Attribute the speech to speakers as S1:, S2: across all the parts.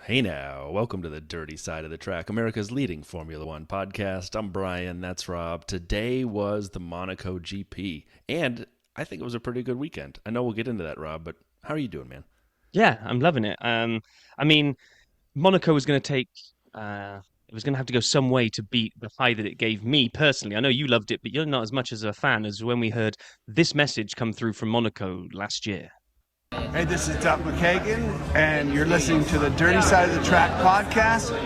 S1: Hey now, welcome to the Dirty Side of the Track, America's leading Formula One podcast. I'm Brian, that's Rob. Today was the Monaco GP, and I think it was a pretty good weekend. I know we'll get into that, Rob, but how are you doing, man?
S2: Yeah, I'm loving it. I mean, Monaco was going to take, it was going to have to go some way to beat the high that it gave me personally. I know you loved it, but you're not as much as a fan as when we heard this message come through from Monaco last year.
S3: Hey, this is Duff McKagan, and you're listening to the Dirty Side of the Track podcast.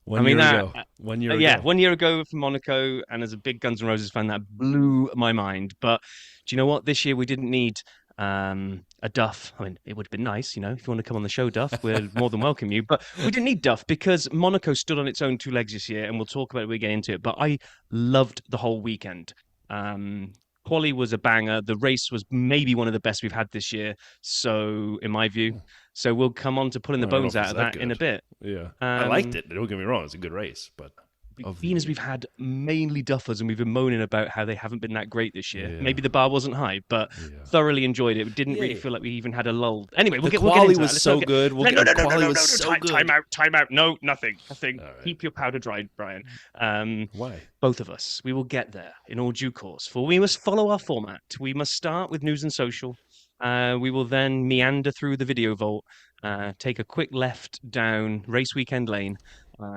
S1: One year ago. 1 year ago.
S2: Yeah, 1 year ago from Monaco, and as a big Guns N' Roses fan, that blew my mind. But do you know what? This year we didn't need a Duff. I mean, it would have been nice, if you want to come on the show, Duff, we're more than welcome you. But we didn't need Duff because Monaco stood on its own two legs this year, and we'll talk about it when we get into it. But I loved the whole weekend. Quali was a banger. The race was maybe one of the best we've had this year. So, in my view, we'll come on to pulling the bones out of that in a bit.
S1: Yeah, I liked it. Don't get me wrong; it's a good race, but
S2: being as we've had mainly duffers and we've been moaning about how they haven't been that great this year. Yeah. Maybe the bar wasn't high, but thoroughly enjoyed it. We didn't really feel like we even had a lull. Anyway, we'll get into
S1: that.
S2: Was
S1: so good.
S2: Time out. No, nothing. Right. Keep your powder dry, Brian.
S1: Why?
S2: Both of us. We will get there in all due course. For we must follow our format. We must start with news and social. We will then meander through the video vault, take a quick left down Race Weekend Lane,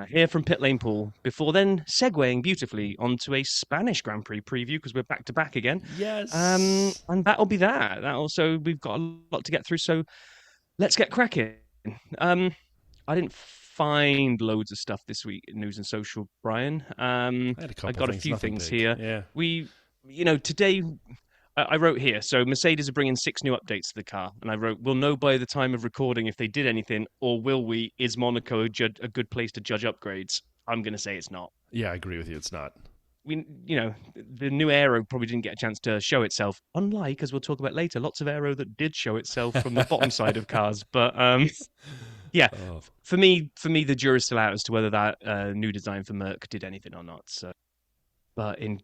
S2: hear from Pitlane Paul, before then segueing beautifully onto a Spanish Grand Prix preview because we're back to back again.
S1: Yes.
S2: And that'll be that. That also, we've got a lot to get through, so let's get cracking. I didn't find loads of stuff this week in news and social, Brian. I got a few things here.
S1: Yeah.
S2: Today I wrote here, so Mercedes are bringing 6 new updates to the car, and I wrote, we'll know by the time of recording if they did anything, or will we? Is Monaco a good place to judge upgrades? I'm going to say it's not.
S1: Yeah, I agree with you. It's not.
S2: The new aero probably didn't get a chance to show itself, unlike, as we'll talk about later, lots of aero that did show itself from the bottom side of cars. But for me, the jury's still out as to whether that new design for Merc did anything or not. So, but in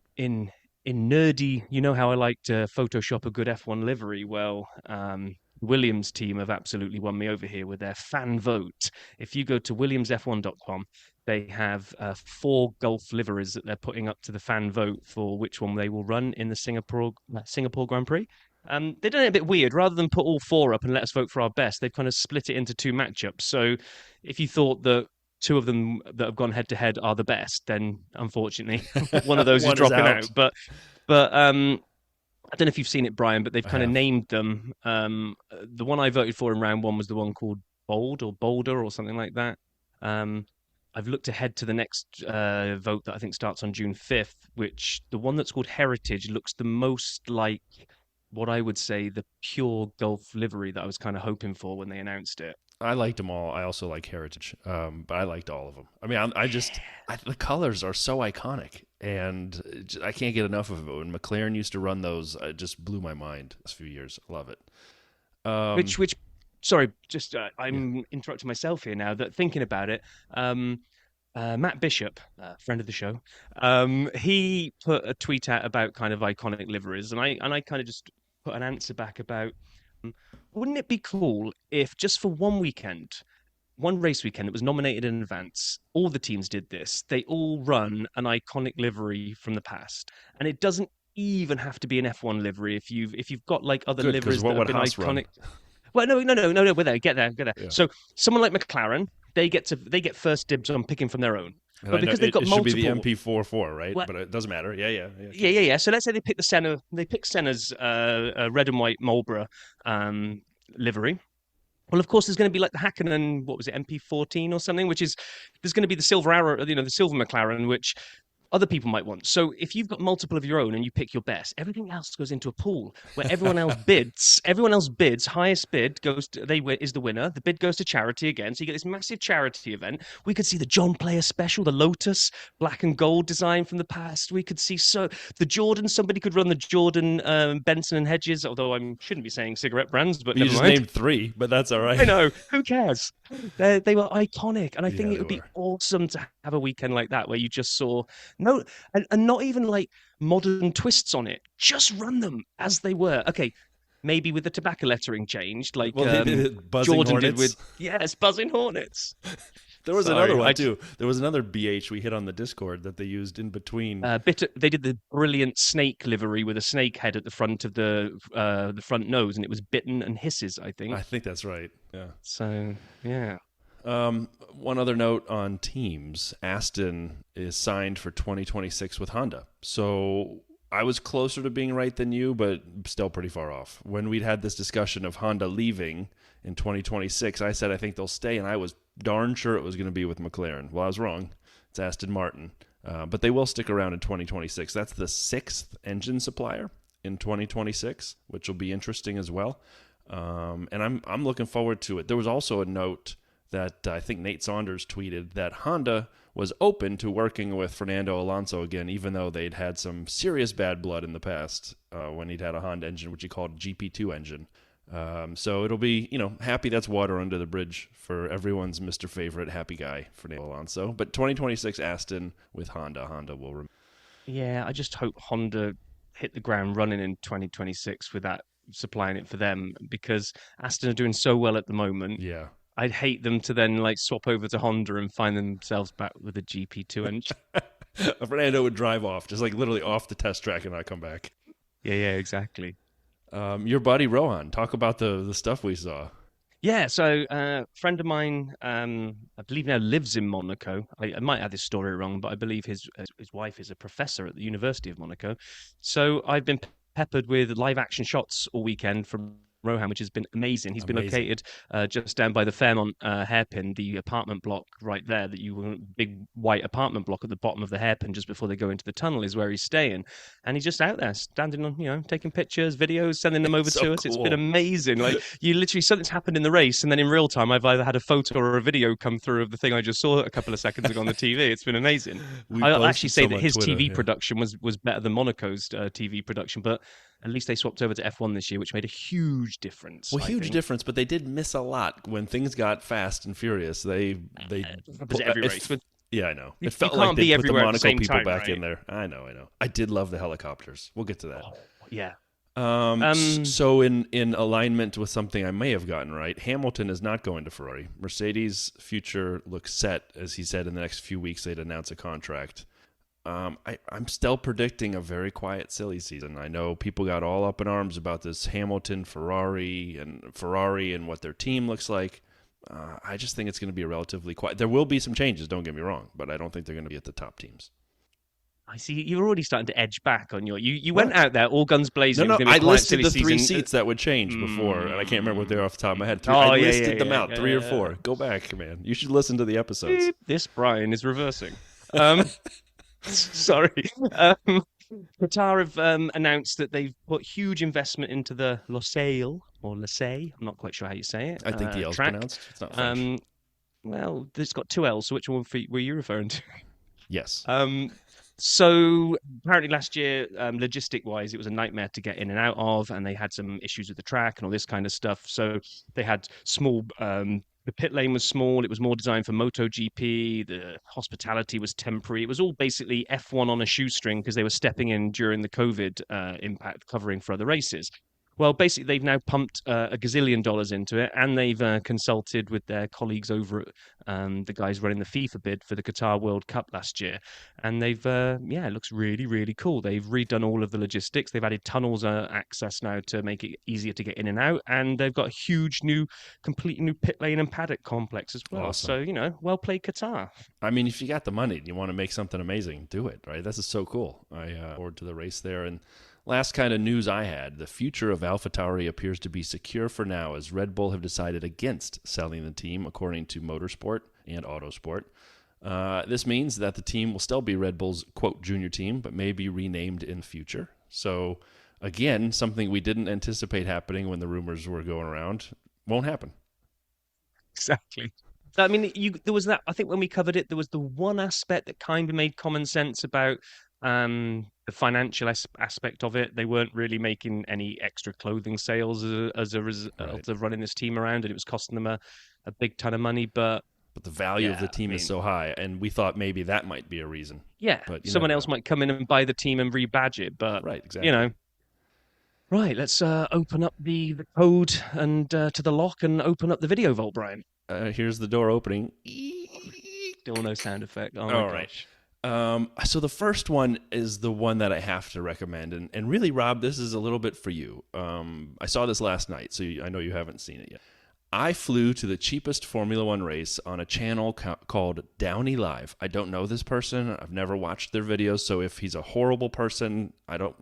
S2: nerdy, you know how I like to Photoshop a good F1 livery? Well, Williams team have absolutely won me over here with their fan vote. If you go to williamsf1.com, they have 4 Gulf liveries that they're putting up to the fan vote for which one they will run in the Singapore Grand Prix. They've done it a bit weird. Rather than put all 4 up and let us vote for our best, they've kind of split it into 2 matchups. So if you thought that 2 of them that have gone head to head are the best, then unfortunately one of those is dropping out. But I don't know if you've seen it, Brian, but they've kind of named them. The one I voted for in round 1 was the one called Bold or Boulder or something like that. I've looked ahead to the next vote that I think starts on June 5th, which the one that's called Heritage looks the most like what I would say the pure Gulf livery that I was kind of hoping for when they announced it.
S1: I liked them all. I also like Heritage, but I liked all of them. I mean, the colors are so iconic, and I can't get enough of it. When McLaren used to run those, it just blew my mind this few years. I love it.
S2: Sorry, I'm interrupting myself here now. That thinking about it, Matt Bishop, friend of the show, he put a tweet out about kind of iconic liveries, and I kind of just put an answer back about, wouldn't it be cool if just for one race weekend, it was nominated in advance, all the teams did this, they all run an iconic livery from the past, and it doesn't even have to be an F1 livery if you've got like other liveries that have been iconic. Run? Well, no, we're there. Get there. Yeah. So someone like McLaren, they get first dibs on picking from their own.
S1: But because they've got multiple, should be the MP44, right? Well, but it doesn't matter.
S2: Yeah. So let's say they pick Senna's red and white Marlboro livery. Well, of course, there's going to be like the Hakkinen, what was it, MP14 or something, there's going to be the silver arrow, the silver McLaren, which other people might want. So if you've got multiple of your own and you pick your best, everything else goes into a pool where everyone else bids, highest bid is the winner. The bid goes to charity again. So you get this massive charity event. We could see the John Player special, the Lotus, black and gold design from the past. We could see the Jordan, somebody could run the Jordan, Benson and Hedges, although I shouldn't be saying cigarette brands, but
S1: you
S2: never
S1: just
S2: mind.
S1: Named 3, but that's all right.
S2: I know. Who cares? They were iconic. And I think it would be awesome to have a weekend like that where you just saw and not even like modern twists on it. Just run them as they were. Okay, maybe with the tobacco lettering changed, like
S1: Well, they did buzzing
S2: Jordan
S1: hornets.
S2: did with buzzing hornets.
S1: There was
S2: Sorry,
S1: another one too. There was another BH we hit on the Discord that they used in between.
S2: They did the brilliant snake livery with a snake head at the front of the front nose, and it was bitten and hisses, I think.
S1: I think that's right. Yeah.
S2: So yeah.
S1: One other note on teams: Aston is signed for 2026 with Honda. So I was closer to being right than you, but still pretty far off. When we'd had this discussion of Honda leaving in 2026, I said I think they'll stay, and I was darn sure it was going to be with McLaren. Well, I was wrong. It's Aston Martin. But they will stick around in 2026. That's the 6th engine supplier in 2026, which will be interesting as well. And I'm looking forward to it. There was also a note that I think Nate Saunders tweeted that Honda was open to working with Fernando Alonso again, even though they'd had some serious bad blood in the past when he'd had a Honda engine, which he called GP2 engine. So it'll be, happy that's water under the bridge for everyone's Mr. Favorite happy guy, Fernando Alonso. But 2026 Aston with Honda. Honda will remain.
S2: Yeah, I just hope Honda hit the ground running in 2026 with that supplying it for them, because Aston are doing so well at the moment.
S1: Yeah.
S2: I'd hate them to then swap over to Honda and find themselves back with a GP2 engine.
S1: Fernando would drive off, just literally off the test track and not come back.
S2: Yeah, exactly.
S1: Your buddy Rohan, talk about the stuff we saw.
S2: Yeah, so a friend of mine, I believe now lives in Monaco. I might have this story wrong, but I believe his wife is a professor at the University of Monaco. So I've been peppered with live action shots all weekend from Rohan, which has been amazing. He's been located just down by the Fairmont hairpin, the apartment block right there, big white apartment block at the bottom of the hairpin just before they go into the tunnel is where he's staying. And he's just out there standing on, taking pictures, videos, sending them over to us. Cool. It's been amazing. You literally, something's happened in the race, and then in real time, I've either had a photo or a video come through of the thing I just saw a couple of seconds ago on the TV. It's been amazing. I'll actually say that his Twitter, TV production was better than Monaco's TV production, but at least they swapped over to F1 this year, which made a huge difference.
S1: Well, huge difference, but they did miss a lot when things got fast and furious. They
S2: every race.
S1: Yeah, I know. It felt like they put the Monaco people back in there. I know. I did love the helicopters. We'll get to that.
S2: Oh, yeah.
S1: So in alignment with something I may have gotten right, Hamilton is not going to Ferrari. Mercedes' future looks set, as he said in the next few weeks they'd announce a contract. I'm still predicting a very quiet, silly season. I know people got all up in arms about this Hamilton, Ferrari and what their team looks like. I just think it's going to be a relatively quiet. There will be some changes, don't get me wrong, but I don't think they're going to be at the top teams.
S2: I see you're already starting to edge back on you went out there all guns blazing.
S1: No, I listed the 3 seats that would change before, and I can't remember what they were off the top of my head. I listed them out, 3 or 4. Go back, man. You should listen to the episodes.
S2: This Brian is reversing. Sorry. Qatar have announced that they've put huge investment into the Losail, or Losail, I'm not quite sure how you say it.
S1: I think the L's pronounced. It's not French.
S2: Well, it's got 2 L's, so which one were you referring to?
S1: Yes.
S2: So apparently last year, logistic-wise, it was a nightmare to get in and out of, and they had some issues with the track and all this kind of stuff. So they had small... the pit lane was small. It was more designed for MotoGP. The hospitality was temporary. It was all basically F1 on a shoestring because they were stepping in during the COVID impact, covering for other races. Well, basically, they've now pumped $1 gazillion into it, and they've consulted with their colleagues over at the guys running the FIFA bid for the Qatar World Cup last year. And they've, it looks really, really cool. They've redone all of the logistics. They've added tunnels access now to make it easier to get in and out. And they've got a huge completely new pit lane and paddock complex as well.
S1: Awesome.
S2: So, well played, Qatar.
S1: I mean, if you got the money and you want to make something amazing, do it, right? This is so cool. I forward to the race there. And last kind of news I had, the future of AlphaTauri appears to be secure for now, as Red Bull have decided against selling the team, according to Motorsport and Autosport. This means that the team will still be Red Bull's, quote, junior team, but may be renamed in future. So, again, something we didn't anticipate happening when the rumors were going around. Won't happen.
S2: Exactly. I mean, there was that, I think when we covered it, there was the one aspect that kind of made common sense about the financial aspect of it. They weren't really making any extra clothing sales as a result of running this team around, and it was costing them a big ton of money. But
S1: the value of the team is so high, and we thought maybe that might be a reason.
S2: Yeah,
S1: but
S2: someone else might come in and buy the team and rebadge it. But
S1: right, exactly.
S2: Right, let's open up the code and to the lock and open up the video vault, Brian.
S1: Here's the door opening.
S2: Still no sound effect. Oh my
S1: All right.
S2: gosh.
S1: So the first one is the one that I have to recommend, and really, Rob, this is a little bit for you. I saw this last night, so I know you haven't seen it yet. I flew to the cheapest Formula One race on a channel called Downey Live. I don't know this person. I've never watched their videos, so if he's a horrible person,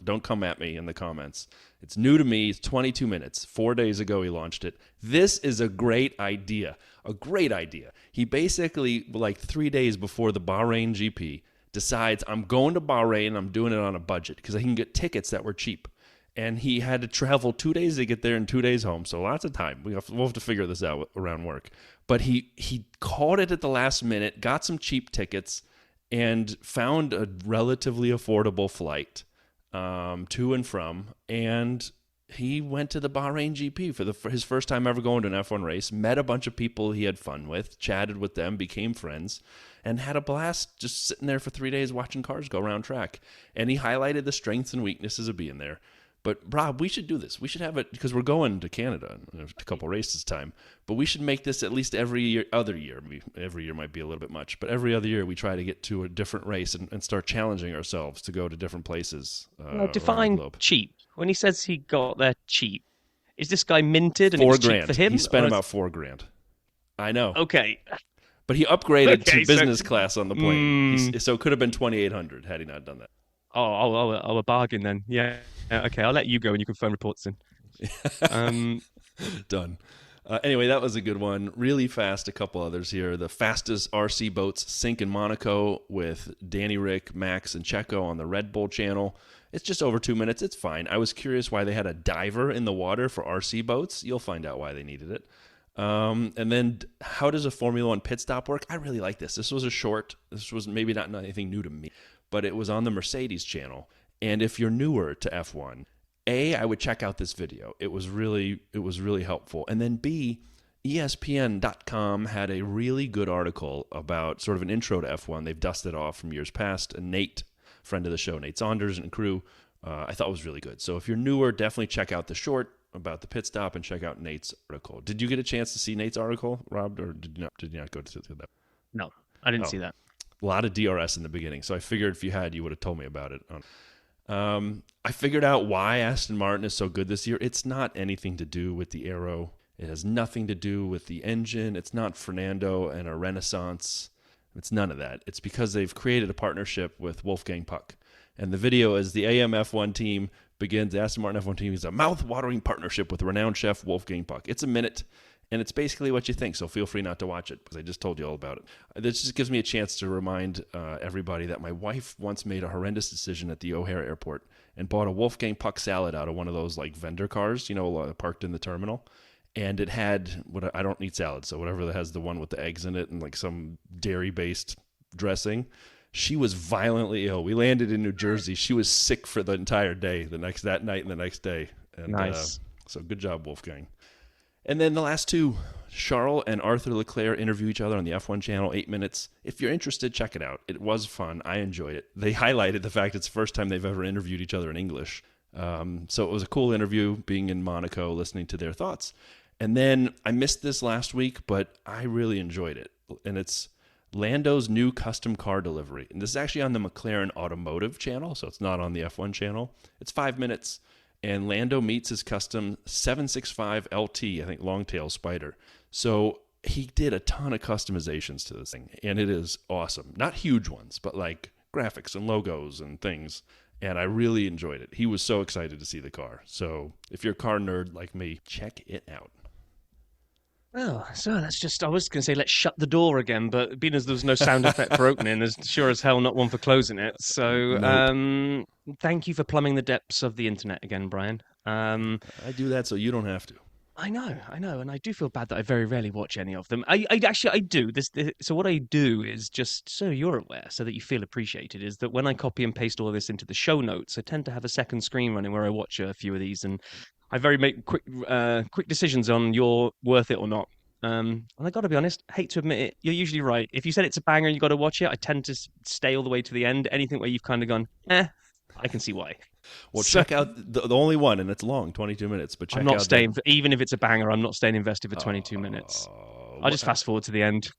S1: don't come at me in the comments. It's new to me. It's 22 minutes. 4 days ago he launched it. This is a great idea. A great idea. He basically, like 3 days before the Bahrain GP, decides I'm going to Bahrain. I'm doing it on a budget because I can get tickets that were cheap. And he had to travel 2 days to get there and 2 days home. So lots of time. We'll have to figure this out around work. But he called it at the last minute, got some cheap tickets, and found a relatively affordable flight to and from. And he went to the Bahrain GP for his first time ever going to an F1 race, met a bunch of people he had fun with, chatted with them, became friends, and had a blast just sitting there for 3 days watching cars go around track. And he highlighted the strengths and weaknesses of being there. But, Rob, we should do this. We should have it because we're going to Canada in a couple races time. But we should make this at least other year. Every year might be a little bit much. But every other year we try to get to a different race and start challenging ourselves to go to different places
S2: Define cheap. When he says he got there cheap, is this guy minted and it was cheap for him?
S1: He spent about $4,000. I know.
S2: Okay.
S1: But he upgraded to business class on the plane. So it could have been $2,800 had he not done that.
S2: Oh, a bargain then. Yeah. Okay, I'll let you go and you can phone reports in.
S1: Done. Anyway, that was a good one. Really fast, a couple others here. The fastest RC boats sink in Monaco with Danny Rick, Max, and Checo on the Red Bull channel. It's just over 2 minutes. It's fine. I was curious why they had a diver in the water for RC boats. You'll find out why they needed it. And then how does a Formula One pit stop work? I really like this. This was a short. This was maybe not anything new to me, but it was on the Mercedes channel. And if you're newer to F1, A, I would check out this video. It was really helpful. And then B, ESPN.com had a really good article about sort of an intro to F1. They've dusted off from years past. And Nate, friend of the show, Nate Saunders and crew, I thought was really good. So if you're newer, definitely check out the short about the pit stop and check out Nate's article. Did you get a chance to see Nate's article, Rob, or did you not go to that?
S2: No, I didn't see that.
S1: A lot of DRS in the beginning, so I figured if you had, you would have told me about it. I figured out why Aston Martin is so good this year. It's not anything to do with the aero. It has nothing to do with the engine. It's not Fernando and a Renaissance. It's none of that. It's because they've created a partnership with Wolfgang Puck. And the video is the AMF1 team begins, the Aston Martin F1 team is a mouth-watering partnership with renowned chef Wolfgang Puck. It's a minute, and it's basically what you think, so feel free not to watch it because I just told you all about it. This just gives me a chance to remind everybody that my wife once made a horrendous decision at the O'Hare airport and bought a Wolfgang Puck salad out of one of those like vendor cars, parked in the terminal. And it had, I don't eat salad, so whatever that has the one with the eggs in it and like some dairy-based dressing. She was violently ill. We landed in New Jersey. She was sick for the entire day, that night and the next day. And,
S2: nice.
S1: So good job, Wolfgang. And then the last two, Charles and Arthur Leclerc interview each other on the F1 channel, 8 minutes. If you're interested, check it out. It was fun. I enjoyed it. They highlighted the fact it's the first time they've ever interviewed each other in English. So it was a cool interview, being in Monaco, listening to their thoughts. And then I missed this last week, but I really enjoyed it. And it's Lando's new custom car delivery. And this is actually on the McLaren Automotive channel, so it's not on the F1 channel. It's 5 minutes, and Lando meets his custom 765 LT, I think Longtail Spider. So he did a ton of customizations to this thing, and it is awesome. Not huge ones, but like graphics and logos and things. And I really enjoyed it. He was so excited to see the car. So if you're a car nerd like me, check it out.
S2: Well, so I was going to say let's shut the door again, but being as there was no sound effect for opening, there's sure as hell not one for closing it. So
S1: Nope.
S2: Thank you for plumbing the depths of the internet again, Brian.
S1: I do that so you don't have to.
S2: I know, and I do feel bad that I very rarely watch any of them. I do. So what I do is just so you're aware, so that you feel appreciated, is that when I copy and paste all of this into the show notes, I tend to have a second screen running where I watch a few of these, and I make quick decisions on you're worth it or not. And I got to be honest, hate to admit it, you're usually right. If you said it's a banger and you got to watch it, I tend to stay all the way to the end. Anything where you've kind of gone, I can see why.
S1: Well, check out the only one, and it's long, 22 minutes. But check
S2: I'm not
S1: out
S2: staying, even if it's a banger, I'm not staying invested for 22 minutes. I'll just fast forward to the end.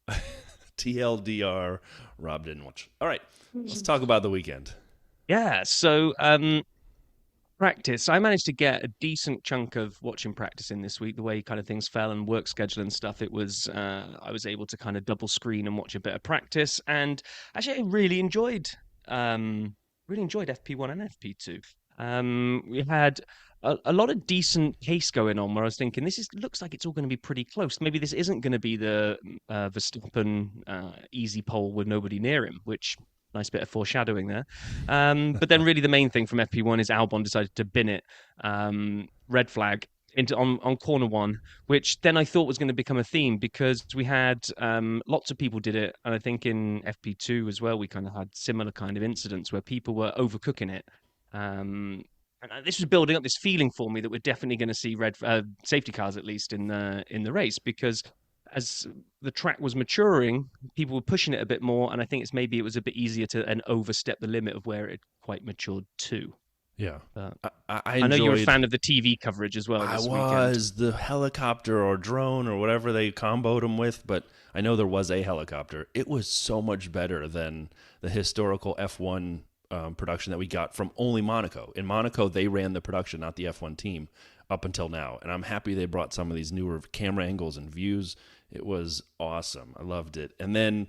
S1: TLDR, Rob didn't watch. All right, let's talk about the weekend.
S2: Yeah, so practice. I managed to get a decent chunk of watching practice in this week. The way kind of things fell and work schedule and stuff, it was I was able to kind of double screen and watch a bit of practice. And actually, I really enjoyed FP1 and FP2. We had a lot of decent pace going on where I was thinking looks like it's all going to be pretty close. Maybe this isn't going to be the Verstappen easy pole with nobody near him, which nice bit of foreshadowing there. But then really the main thing from FP1 is Albon decided to bin it, red flag, on corner one, which then I thought was going to become a theme because we had lots of people did it. And I think in FP2 as well, we kind of had similar kind of incidents where people were overcooking it. And this was building up this feeling for me that we're definitely going to see red safety cars, at least in the race, because as the track was maturing, people were pushing it a bit more, and I think maybe it was a bit easier to overstep the limit of where it quite matured to.
S1: Yeah,
S2: I know you're a fan of the TV coverage as well. This weekend.
S1: The helicopter or drone or whatever they comboed them with, but I know there was a helicopter. It was so much better than the historical F1 production that we got from only Monaco. In Monaco, they ran the production, not the F1 team, up until now, and I'm happy they brought some of these newer camera angles and views. It was awesome. I loved it. And then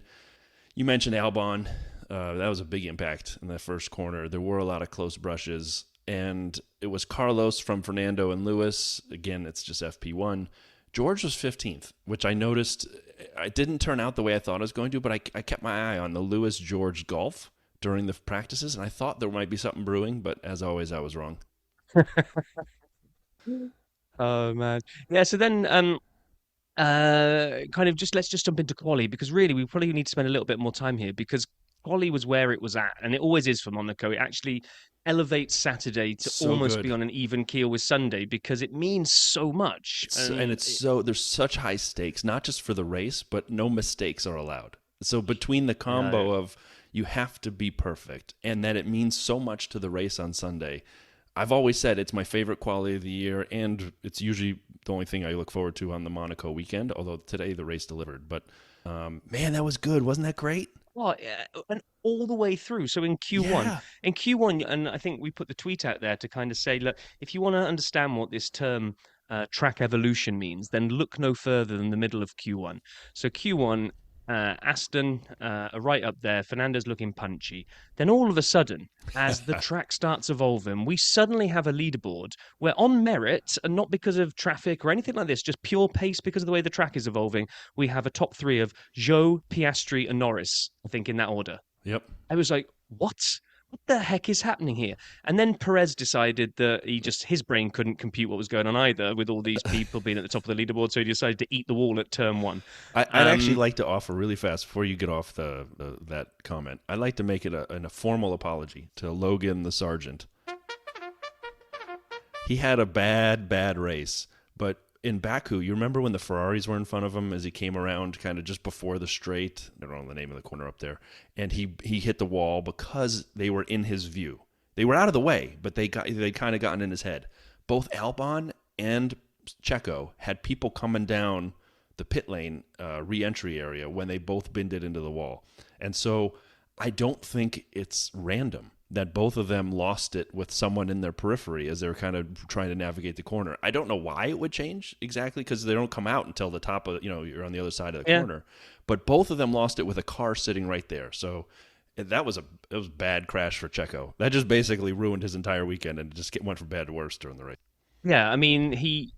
S1: you mentioned Albon. That was a big impact in the first corner. There were a lot of close brushes, and it was Carlos from Fernando and Lewis. Again, it's just FP1. George was 15th, which I noticed. It didn't turn out the way I thought it was going to, but I kept my eye on the Lewis-George Gulf during the practices, and I thought there might be something brewing, but as always, I was wrong.
S2: Oh, man. Yeah, so then let's just jump into quali, because really we probably need to spend a little bit more time here, because quali was where it was at, and it always is for Monaco. It actually elevates Saturday to almost be on an even keel with Sunday, because it means so much.
S1: There's such high stakes, not just for the race, but no mistakes are allowed. So between the combo of you have to be perfect, and that it means so much to the race on Sunday. I've always said it's my favorite quality of the year, and it's usually the only thing I look forward to on the Monaco weekend, although today the race delivered. But, man, that was good. Wasn't that great?
S2: Well, and all the way through. So in Q1, and I think we put the tweet out there to kind of say, look, if you want to understand what this term track evolution means, then look no further than the middle of Q1. So Q1, Aston right up there, Fernando's looking punchy. Then all of a sudden, as the track starts evolving, we suddenly have a leaderboard where on merit, and not because of traffic or anything like this, just pure pace because of the way the track is evolving, we have a top three of Zhou, Piastri and Norris, I think in that order.
S1: Yep.
S2: I was like, what? What the heck is happening here? And then Perez decided that his brain couldn't compute what was going on either with all these people being at the top of the leaderboard, so he decided to eat the wall at turn one.
S1: I'd actually like to offer really fast before you get off that comment. I'd like to make it a formal apology to Logan the Sergeant. He had a bad race, but in Baku, you remember when the Ferraris were in front of him as he came around kind of just before the straight? I don't know the name of the corner up there. And he hit the wall because they were in his view. They were out of the way, but they'd kind of gotten in his head. Both Albon and Checo had people coming down the pit lane re-entry area when they both binned it into the wall. And so I don't think it's random that both of them lost it with someone in their periphery as they're kind of trying to navigate the corner. I don't know why it would change exactly, because they don't come out until the top of, you're on the other side of the corner. But both of them lost it with a car sitting right there. So it was a bad crash for Checo. That just basically ruined his entire weekend and just went from bad to worse during the race. Yeah,
S2: I mean, he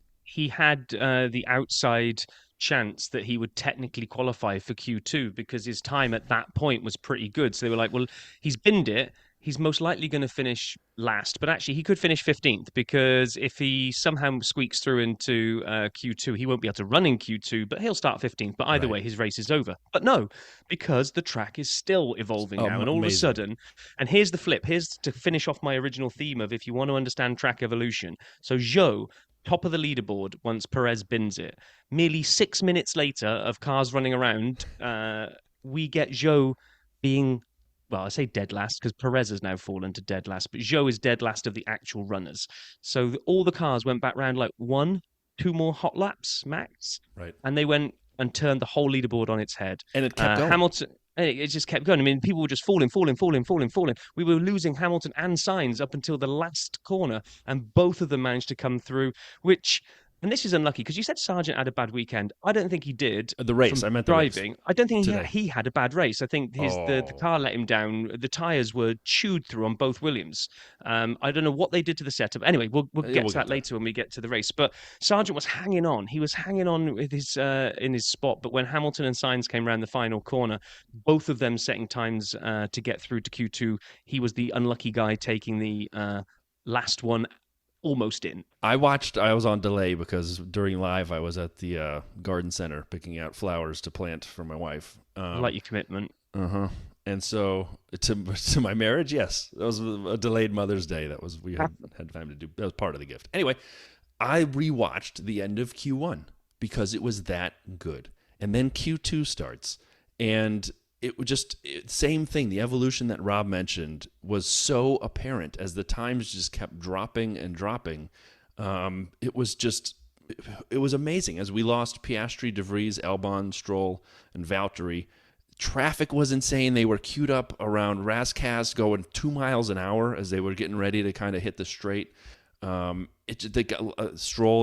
S2: had the outside chance that he would technically qualify for Q2 because his time at that point was pretty good. So they were like, well, he's binned it. He's most likely going to finish last, but actually he could finish 15th because if he somehow squeaks through into Q2, he won't be able to run in Q2, but he'll start 15th. But either way, his race is over. But no, because the track is still evolving now. And all of a sudden, and here's the flip. Here's to finish off my original theme of if you want to understand track evolution. So Zhou, top of the leaderboard once Perez bins it. Merely 6 minutes later of cars running around, we get Zhou being well, I say dead last because Perez has now fallen to dead last, but Zhou is dead last of the actual runners. So all the cars went back round like 2 more hot laps max,
S1: Right.
S2: and they went and turned the whole leaderboard on its head.
S1: And it kept going.
S2: Hamilton. It just kept going. I mean, people were just falling. We were losing Hamilton and Sainz up until the last corner, and both of them managed to come through, which. And this is unlucky because you said Sargent had a bad weekend. I don't think he did.
S1: The race, I meant the
S2: driving.
S1: race.
S2: I don't think
S1: Today.
S2: he had a bad race. I think the car let him down. The tyres were chewed through on both Williams. I don't know what they did to the setup. Anyway, we'll get to that later when we get to the race. But Sargent was hanging on. He was hanging on with his in his spot. But when Hamilton and Sainz came around the final corner, both of them setting times to get through to Q2, he was the unlucky guy taking the last one almost in.
S1: I was on delay because during live I was at the garden center picking out flowers to plant for my wife.
S2: Like your commitment.
S1: And so to my marriage, yes, that was a delayed Mother's Day. We had time to do. That was part of the gift. Anyway, I rewatched the end of Q1 because it was that good, and then Q2 starts, and it was just same thing. The evolution that Rob mentioned was so apparent as the times just kept dropping and dropping. It was amazing as we lost Piastri, De Vries, Albon, Stroll, and Valtteri. Traffic was insane. They were queued up around Rascas going 2 miles an hour as they were getting ready to kind of hit the straight. Stroll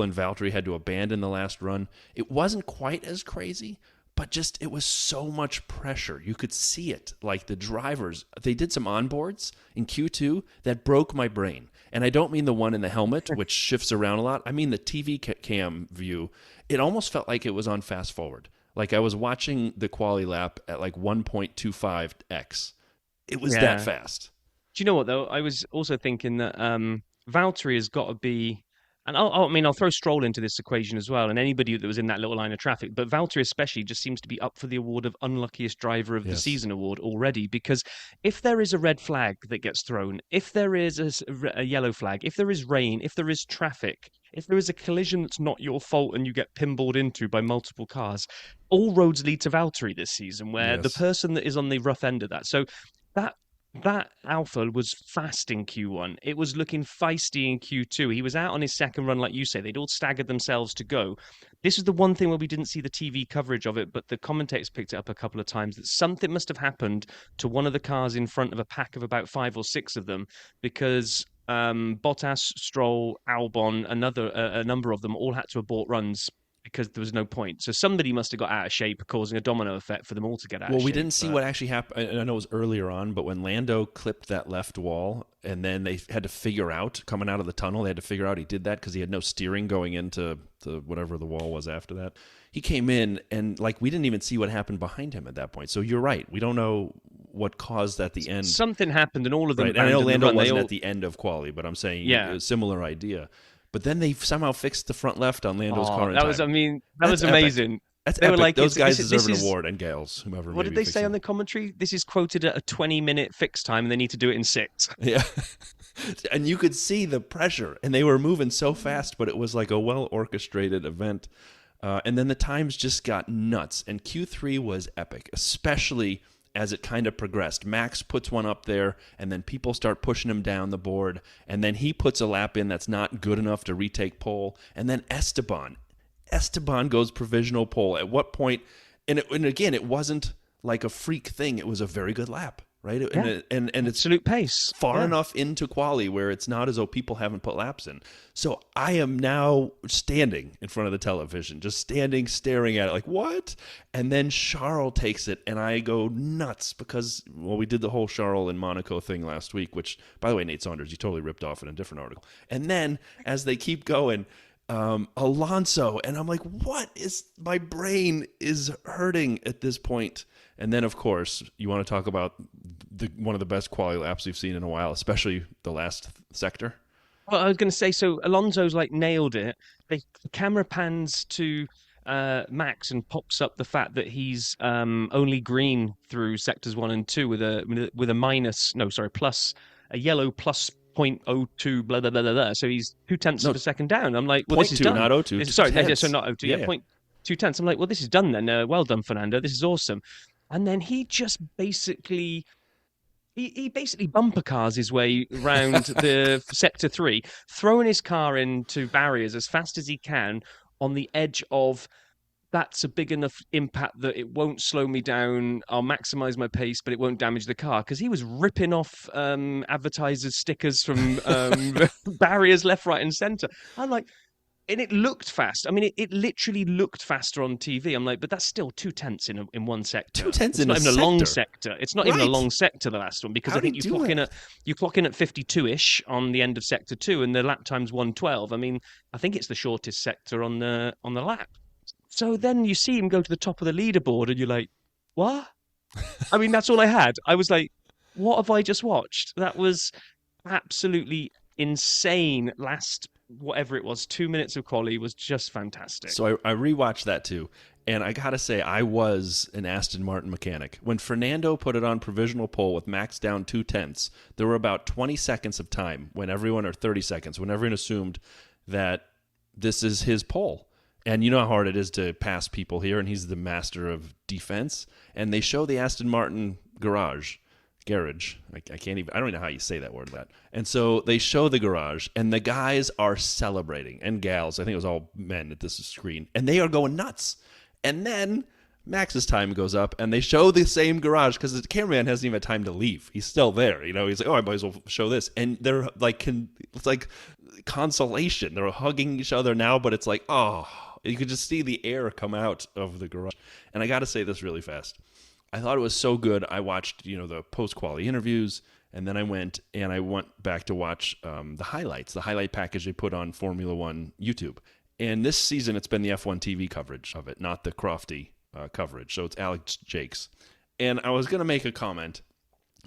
S1: and Valtteri had to abandon the last run. It wasn't quite as crazy, but just it was so much pressure. You could see it. Like the drivers, they did some onboards in Q2 that broke my brain. And I don't mean the one in the helmet, which shifts around a lot. I mean the TV cam view. It almost felt like it was on fast forward. Like I was watching the quali lap at like 1.25x. It was that fast.
S2: Do you know what, though? I was also thinking that Valtteri has got to be... And I'll throw Stroll into this equation as well, and anybody that was in that little line of traffic. But Valtteri especially just seems to be up for the award of unluckiest driver of the season award already. Because if there is a red flag that gets thrown, if there is a yellow flag, if there is rain, if there is traffic, if there is a collision that's not your fault and you get pinballed into by multiple cars, all roads lead to Valtteri this season, where the person that is on the rough end of that. So that Alpha was fast in Q1. It was looking feisty in Q2. He was out on his second run, like you say. They'd all staggered themselves to go. This is the one thing where we didn't see the TV coverage of it, but the commentators picked it up a couple of times, that something must have happened to one of the cars in front of a pack of about 5 or 6 of them, because Bottas, Stroll, Albon, a number of them all had to abort runs because there was no point. So somebody must have got out of shape, causing a domino effect for them all to get out of shape.
S1: Well, we didn't see what actually happened. I know it was earlier on, but when Lando clipped that left wall, and then they had to figure out, coming out of the tunnel, they had to figure out he did that because he had no steering going into whatever the wall was after that. He came in, and we didn't even see what happened behind him at that point. So you're right. We don't know what caused at the end.
S2: Something happened, and all of them...
S1: Right. And I know Lando wasn't at the end of quali, but I'm saying a similar idea. But then they somehow fixed the front left on Lando's car in time.
S2: That was amazing.
S1: That's epic. Were like, those guys deserve an award, and gals, whomever.
S2: What did they say on the commentary? This is quoted at a 20-minute fixed time, and they need to do it in 6.
S1: Yeah. And you could see the pressure, and they were moving so fast, but it was like a well-orchestrated event. And then the times just got nuts, and Q3 was epic, especially as it kind of progressed. Max puts one up there, and then people start pushing him down the board, and then he puts a lap in that's not good enough to retake pole, and then Esteban goes provisional pole. At what point, and again, it wasn't like a freak thing, it was a very good lap, right?
S2: Yeah.
S1: And it's
S2: absolute pace.
S1: Far enough into quali where it's not as though people haven't put laps in. So I am now standing in front of the television, just staring at it like, what? And then Charles takes it, and I go nuts because, we did the whole Charles in Monaco thing last week, which, by the way, Nate Saunders, you totally ripped off in a different article. And then as they keep going, Alonso, and I'm like, my brain is hurting at this point. And then, of course, you want to talk about one of the best quali laps we've seen in a while, especially the last sector.
S2: Well, I was going to say, so Alonso's nailed it. The camera pans to Max and pops up the fact that he's only green through sectors 1 and 2 with a plus, a yellow plus 0.02, blah, blah, blah, blah, blah. So he's 0.2 of a second down. I'm like, well, this is done.
S1: Not 0.2.
S2: Sorry, so not 0.2. Yeah, 0.2. I'm like, well, this is done then. Well done, Fernando. This is awesome. And then he just basically He basically bumper cars his way round the sector 3, throwing his car into barriers as fast as he can on the edge of that's a big enough impact that it won't slow me down. I'll maximize my pace, but it won't damage the car. Because he was ripping off advertisers' stickers from barriers left, right, and centre. I'm like, and it looked fast. I mean, it literally looked faster on TV. I'm like, but that's still 2/10 in one sector.
S1: 2/10
S2: it's
S1: in
S2: not
S1: a
S2: even a long
S1: sector.
S2: sector. It's not even a long sector, the last one, because
S1: How
S2: I think
S1: did
S2: you
S1: he
S2: clock
S1: do
S2: in
S1: it?
S2: you clock in at 52-ish on the end of sector 2, and the lap time's 1:12. I mean, I think it's the shortest sector on the lap. So then you see him go to the top of the leaderboard, and you're like, what? I mean, that's all I had. I was like, what have I just watched? That was absolutely insane. Last, whatever it was, 2 minutes of quali was just fantastic.
S1: So I rewatched that too, and I gotta say, I was an Aston Martin mechanic. When Fernando put it on provisional pole with Max down 2/10, there were about 20 seconds of time when everyone, or 30 seconds, when everyone assumed that this is his pole. And you know how hard it is to pass people here, and he's the master of defense. And they show the Aston Martin garage. I can't even, I don't even know how you say that word. And so they show the garage, and the guys are celebrating, and gals, I think it was all men at this screen, and they are going nuts. And then Max's time goes up, and they show the same garage, because the cameraman hasn't even had time to leave. He's still there, he's like, oh, I might as well show this. And they're like, it's like consolation. They're hugging each other now, but it's like, oh, you could just see the air come out of the garage. And I got to say this really fast. I thought it was so good. I watched, the post-quality interviews, and then I went back to watch the highlights, the highlight package they put on Formula One YouTube. And this season, it's been the F1 TV coverage of it, not the Crofty coverage. So it's Alex Jakes. And I was going to make a comment.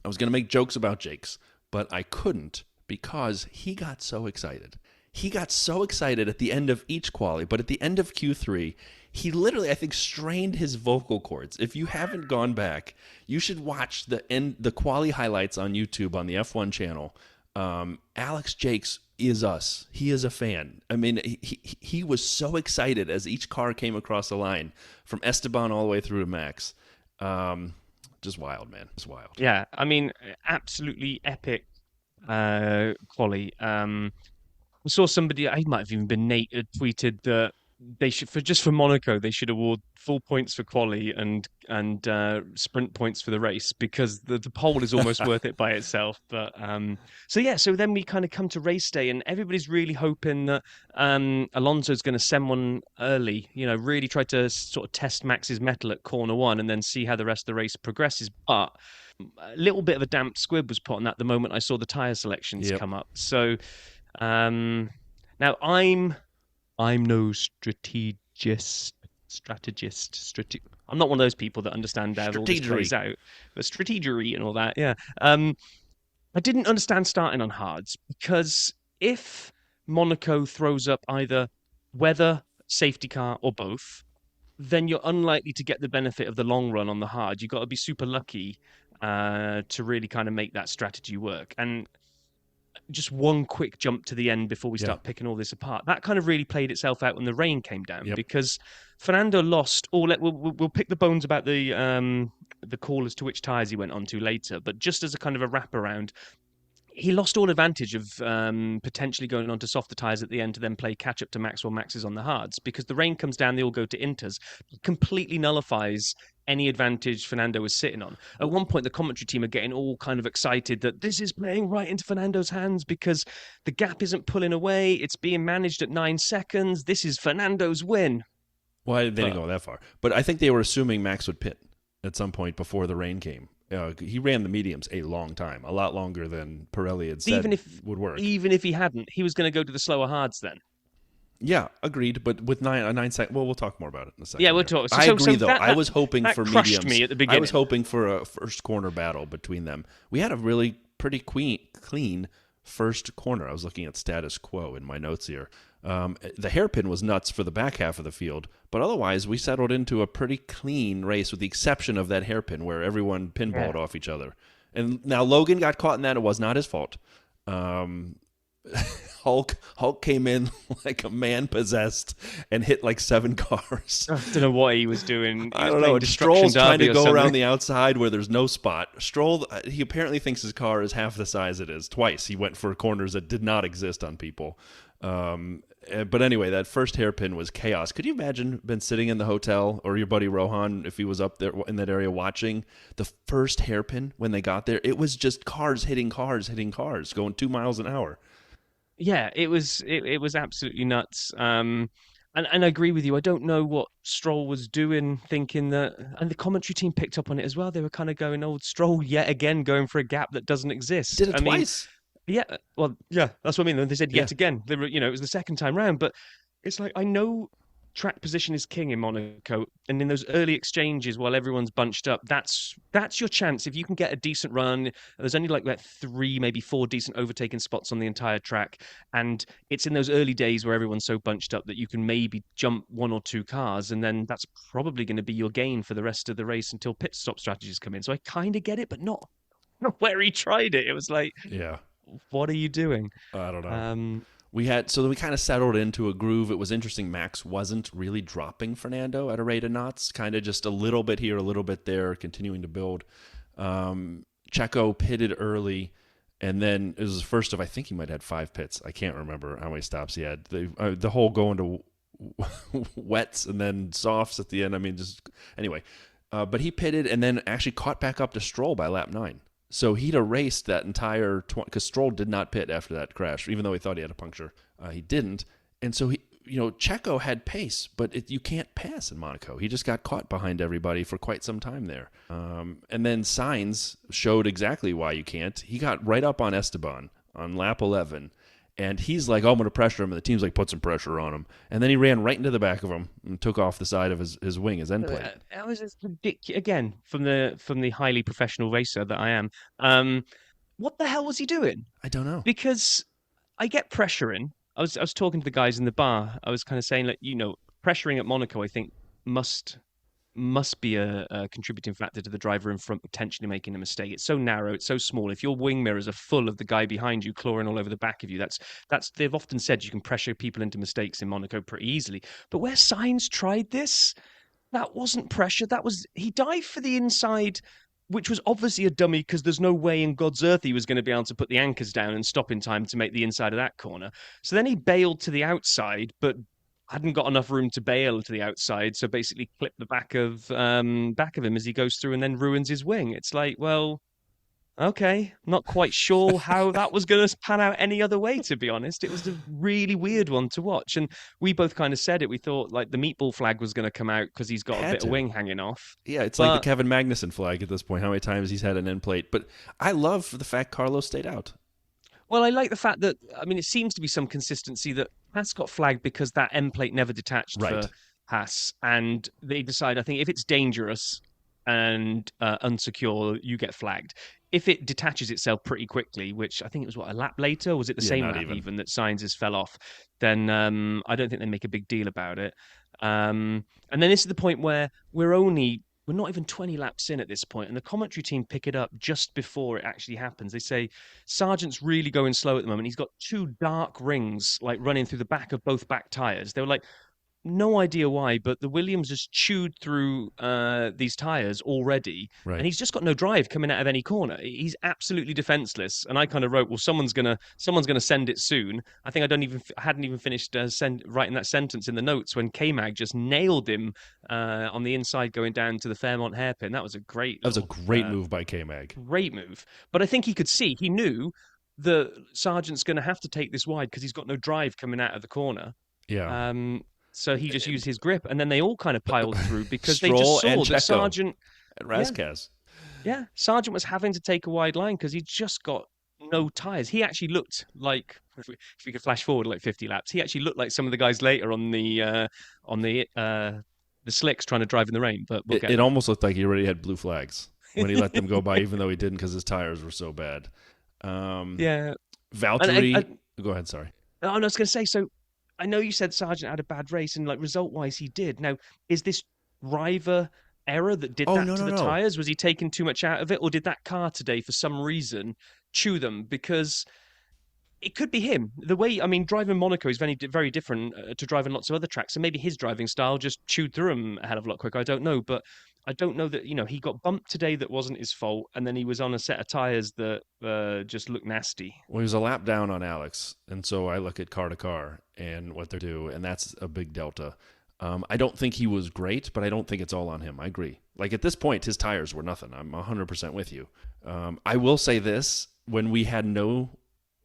S1: I was going to make jokes about Jakes, but I couldn't because he got so excited. He got so excited at the end of each quali, but at the end of Q3, he literally, I think, strained his vocal cords. If you haven't gone back, you should watch the quali highlights on YouTube on the F1 channel. Alex Jakes is us. He is a fan. I mean, he was so excited as each car came across the line, from Esteban all the way through to Max. Just wild, man. Just wild.
S2: Yeah, I mean, absolutely epic quali. I saw somebody, I might have even been Nate, had tweeted that they should, for Monaco, they should award full points for quali and sprint points for the race, because the pole is almost worth it by itself. But so then we kind of come to race day, and everybody's really hoping that Alonso's going to send one early. Really try to sort of test Max's mettle at corner 1, and then see how the rest of the race progresses. But a little bit of a damp squib was put on that the moment I saw the tyre selections come up. So. Now I'm no strategist. I'm not one of those people that understand how all this plays out, but strategery and all that. Yeah. I didn't understand starting on hards, because if Monaco throws up either weather, safety car, or both, then you're unlikely to get the benefit of the long run on the hard. You've got to be super lucky to really kind of make that strategy work. And just one quick jump to the end before we start picking all this apart. That kind of really played itself out when the rain came down, because Fernando lost all. We'll pick the bones about the call as to which tyres he went on to later. But just as a kind of a wraparound, he lost all advantage of potentially going on to softer tyres at the end to then play catch up to Max while Max is on the hards, because the rain comes down, they all go to inters, completely nullifies any advantage Fernando was sitting on. At one point, the commentary team are getting all kind of excited that this is playing right into Fernando's hands because the gap isn't pulling away. It's being managed at 9 seconds. This is Fernando's win.
S1: Well, they didn't go that far. But I think they were assuming Max would pit at some point before the rain came. He ran the mediums a long time, a lot longer than Pirelli had said would work.
S2: Even if he hadn't, he was going to go to the slower hards then.
S1: Yeah, agreed. But with 9 seconds, well, we'll talk more about it in a second.
S2: Yeah, we'll talk.
S1: I agree, though. I was hoping for mediums.
S2: Me at the beginning.
S1: I was hoping for a first corner battle between them. We had a really pretty clean first corner. I was looking at status quo in my notes here. The hairpin was nuts for the back half of the field, but otherwise we settled into a pretty clean race, with the exception of that hairpin where everyone pinballed off each other. And now Logan got caught in that. It was not his fault. Hulk came in like a man possessed and hit like 7 cars.
S2: I don't know what he was doing.
S1: I don't know.
S2: Destruction
S1: Stroll's trying to
S2: Derby or
S1: go
S2: something.
S1: around the outside where there's no spot. Stroll, he apparently thinks his car is half the size it is. Twice he went for corners that did not exist on people. But anyway, that first hairpin was chaos. Could you imagine been sitting in the hotel, or your buddy Rohan, if he was up there in that area watching the first hairpin when they got there? It was just cars hitting cars, going 2 miles an hour.
S2: Yeah, it was absolutely nuts. And I agree with you. I don't know what Stroll was doing, thinking that, and the commentary team picked up on it as well. They were kind of going, "Oh, Stroll yet again going for a gap that doesn't exist."
S1: Did it twice.
S2: Yeah, well, yeah, that's what I mean. They said yet again. They were, it was the second time round, but it's like, I know track position is king in Monaco, and in those early exchanges while everyone's bunched up, that's your chance. If you can get a decent run, there's only like 3, maybe 4 decent overtaking spots on the entire track, and it's in those early days where everyone's so bunched up that you can maybe jump 1 or 2 cars, and then that's probably going to be your gain for the rest of the race until pit stop strategies come in. So I kind of get it, but not where he tried it. It was like,
S1: yeah.
S2: What are you doing?
S1: I don't know. We kind of settled into a groove. It was interesting. Max wasn't really dropping Fernando at a rate of knots, kind of just a little bit here, a little bit there, continuing to build. Checo pitted early, and then it was the first of, I think he might have had 5 pits. I can't remember how many stops he had. The whole going to wets and then softs at the end. I mean, just anyway. But he pitted and then actually caught back up to Stroll by lap 9. So he'd erased that entire, because Stroll did not pit after that crash, even though he thought he had a puncture. He didn't. And so Checo had pace, but you can't pass in Monaco. He just got caught behind everybody for quite some time there. And then Sainz showed exactly why you can't. He got right up on Esteban on lap 11. And he's like, "Oh, I'm going to pressure him." And the team's like, "Put some pressure on him." And then he ran right into the back of him and took off the side of his wing, his end plate.
S2: That was ridiculous. Again, from the highly professional racer that I am. What the hell was he doing?
S1: I don't know.
S2: Because I get pressuring. I was talking to the guys in the bar. I was kind of saying, like, pressuring at Monaco, I think must be a contributing factor to the driver in front potentially making a mistake. It's so narrow, it's so small. If your wing mirrors are full of the guy behind you clawing all over the back of you, that's they've often said you can pressure people into mistakes in Monaco pretty easily. But where Sainz tried this, that wasn't pressure. He dived for the inside, which was obviously a dummy because there's no way in God's earth he was going to be able to put the anchors down and stop in time to make the inside of that corner. So then he bailed to the outside, but hadn't got enough room to bail to the outside, so basically clipped the back of him as he goes through and then ruins his wing. It's like, well, okay, not quite sure how that was going to pan out any other way, to be honest. It was a really weird one to watch, and we both kind of said it. We thought like the meatball flag was going to come out because he's got a bit of wing hanging off.
S1: Yeah, it's like the Kevin Magnussen flag at this point, how many times he's had an end plate. But I love the fact Carlos stayed out.
S2: Well, I like the fact that, it seems to be some consistency that Haas got flagged because that end plate never detached for Haas. And they decide, I think, if it's dangerous and unsecure, you get flagged. If it detaches itself pretty quickly, which I think it was, a lap later? Was it the same lap even that Sainz fell off? Then I don't think they make a big deal about it. And then this is the point where we're not even 20 laps in at this point, and the commentary team pick it up just before it actually happens. They say, Sargent's really going slow at the moment. He's got 2 dark rings like running through the back of both back tyres. They were like, no idea why, but the Williams has chewed through these tyres already, and he's just got no drive coming out of any corner. He's absolutely defenseless. And I kind of wrote, well, someone's gonna send it soon. I think I hadn't even finished writing that sentence in the notes when K-Mag just nailed him on the inside going down to the Fairmont hairpin. That was a great
S1: move by K-Mag.
S2: Great move. But I think he knew that Sargent's going to have to take this wide because he's got no drive coming out of the corner.
S1: Yeah.
S2: So he just used his grip, and then they all kind of piled through because
S1: Stroll
S2: they just saw that
S1: Checo
S2: Sargent
S1: and Razkaz.
S2: Yeah, Sargent was having to take a wide line because he just got no tyres. He actually looked like, if we could flash forward like 50 laps, he actually looked like some of the guys later on the slicks trying to drive in the rain. But
S1: it almost looked like he already had blue flags when he let them go by, even though he didn't because his tires were so bad.
S2: Yeah,
S1: Valtteri. Go ahead. Sorry.
S2: I was going to say, so I know you said Sargent had a bad race, and like result-wise, he did. Now, is this driver error that did that to the tyres? Was he taking too much out of it, or did that car today, for some reason, chew them? Because It could be him. The way, I mean, driving Monaco is very different to driving lots of other tracks. And maybe his driving style just chewed through him a hell of a lot quicker. I don't know. But I don't know that, he got bumped today that wasn't his fault. And then he was on a set of tyres that just looked nasty.
S1: Well, he was a lap down on Alex. And so I look at car to car and what they do. And that's a big delta. I don't think he was great, but I don't think it's all on him. I agree. Like at this point, his tires were nothing. I'm 100% with you. I will say this. When we had no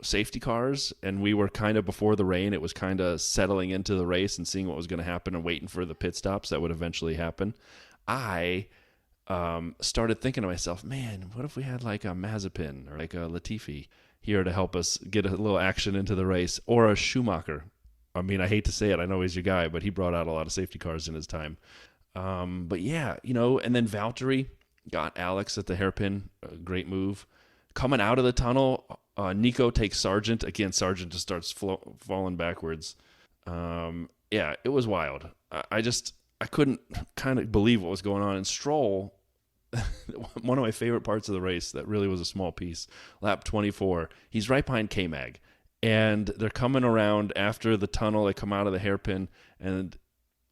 S1: safety cars and we were kind of before the rain, it was kind of settling into the race and seeing what was going to happen and waiting for the pit stops that would eventually happen. I started thinking to myself, man, what if we had like a Mazepin or like a Latifi here to help us get a little action into the race, or a Schumacher? I mean, I hate to say it, I know he's your guy, but he brought out a lot of safety cars in his time. But yeah, and then Valtteri got Alex at the hairpin, a great move. Coming out of the tunnel, Nico takes Sargent. Again, Sargent just starts falling backwards. Yeah, it was wild. I couldn't kind of believe what was going on. And Stroll, one of my favorite parts of the race, that really was a small piece, lap 24, he's right behind K-Mag. And they're coming around after the tunnel. They come out of the hairpin, and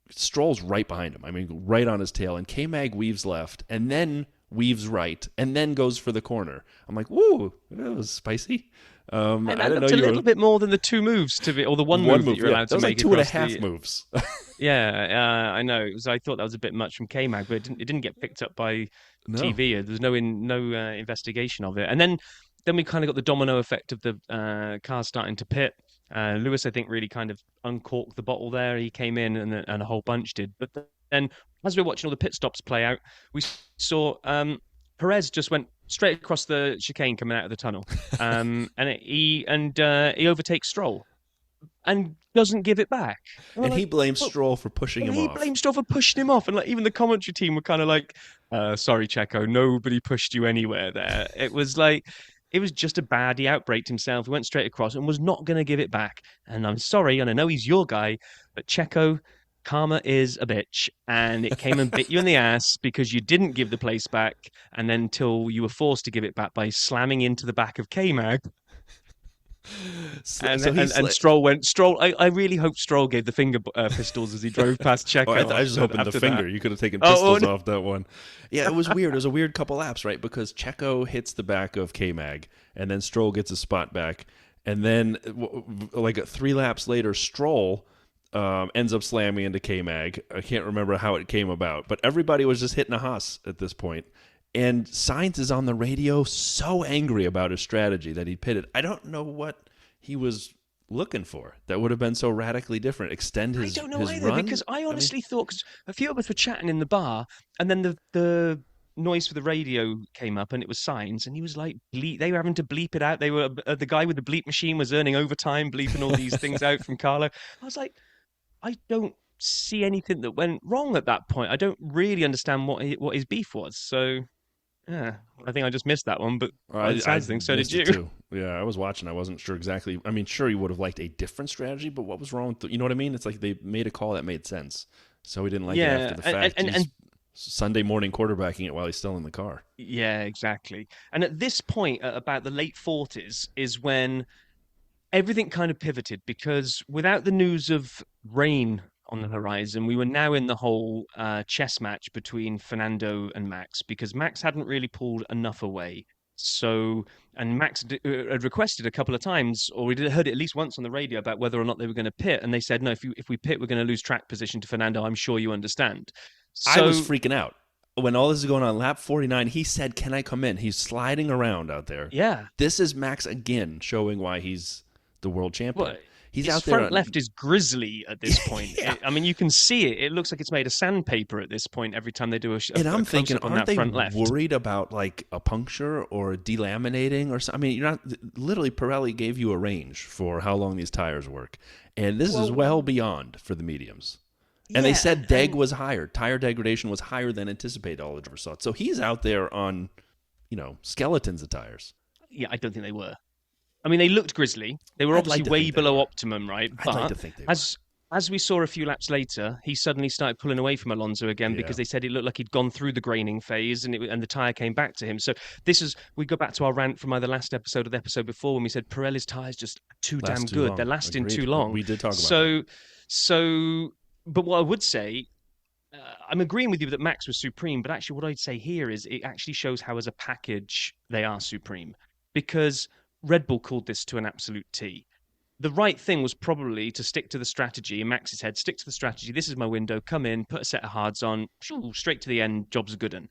S1: Stroll's right behind him. I mean, right on his tail. And K-Mag weaves left, and then weaves right, and then goes for the corner. I'm like, woo, that was spicy.
S2: And that looked a little bit more than the two moves or the one move that you're allowed to make.
S1: Those like 2.5 moves.
S2: Yeah, I know. I thought that was a bit much from K-Mag, but it didn't get picked up by TV. There's no investigation of it. And then we kind of got the domino effect of the cars starting to pit. Lewis, I think, really kind of uncorked the bottle there. He came in, and a whole bunch did. But then, as we were watching all the pit stops play out, we saw Perez just went straight across the chicane coming out of the tunnel, and he overtakes Stroll and doesn't give it back.
S1: And he blames Stroll for pushing him off.
S2: He blames Stroll for pushing him off, and like even the commentary team were kind of like, "Sorry, Checo, nobody pushed you anywhere there." It was like. It was just a bad. He outbraked himself. He went straight across and was not going to give it back. And I'm sorry, and I know he's your guy, but Checo, karma is a bitch, and it came and bit you in the ass because you didn't give the place back, and then until you were forced to give it back by slamming into the back of K-Mag. And Stroll went. I really hope Stroll gave the finger pistols as he drove past Checo.
S1: I was just hoping the finger. You could have taken pistols off that one. Yeah, it was weird. It was a weird couple laps, right? Because Checo hits the back of K-Mag, and then Stroll gets a spot back, and then like 3 laps later, Stroll ends up slamming into K-Mag. I can't remember how it came about, but everybody was just hitting a Haas at this point. And Sainz is on the radio so angry about his strategy that he pitted. I don't know what he was looking for that would have been so radically different. Extend his
S2: I don't know
S1: his
S2: either,
S1: run?
S2: because I honestly thought, because a few of us were chatting in the bar, and then the noise for the radio came up, and it was Sainz, and he was like, they were having to bleep it out. They were the guy with the bleep machine was earning overtime bleeping all these things out from Carlo. I was like, I don't see anything that went wrong at that point. I don't really understand what his beef was. So. Yeah, I think I just missed that one, but I think so did you.
S1: Too. Yeah, I was watching. I wasn't sure exactly. I mean, sure, he would have liked a different strategy, but what was wrong with you know what I mean? It's like they made a call that made sense, so he didn't like it after the fact. And Sunday morning quarterbacking it while he's still in the car.
S2: Yeah, exactly. And at this point, at about the late 40s, is when everything kind of pivoted, because without the news of rain on the horizon, we were now in the whole chess match between Fernando and Max, because Max hadn't really pulled enough away. So, and Max had requested a couple of times, or we heard it at least once on the radio, about whether or not they were going to pit, and they said, no, if we pit, we're going to lose track position to Fernando. I'm sure you understand. So,
S1: I was freaking out. When all this is going on, lap 49, he said, can I come in? He's sliding around out there.
S2: Yeah.
S1: This is Max again showing why he's the world champion.
S2: Well,
S1: He's
S2: his
S1: out there.
S2: Front left is grisly at this point.
S1: Yeah.
S2: I mean, you can see it. It looks like it's made of sandpaper at this point every time they do a
S1: and I'm thinking,
S2: on
S1: aren't
S2: that
S1: they
S2: front left.
S1: worried about like a puncture or delaminating or something? I mean, you're not. Literally, Pirelli gave you a range for how long these tires work, and this is well beyond for the mediums. And they said deg was higher. Tire degradation was higher than anticipated. All the drivers saw it. So he's out there on, skeletons of tires.
S2: Yeah, I don't think they were. I mean, they looked grisly. They were obviously way below optimum, right?
S1: I'd like to think they were.
S2: as we saw a few laps later, he suddenly started pulling away from Alonso again because they said it looked like he'd gone through the graining phase and the tyre came back to him. So we go back to our rant from either last episode or the episode before when we said Pirelli's tyres just damn good. They're lasting too long.
S1: We did talk about that.
S2: But what I would say, I'm agreeing with you that Max was supreme, but actually what I'd say here is it actually shows how as a package they are supreme, because Red Bull called this to an absolute T. The right thing was probably to stick to the strategy in Max's head, stick to the strategy. This is my window. Come in, put a set of hards on, straight to the end. Job's good.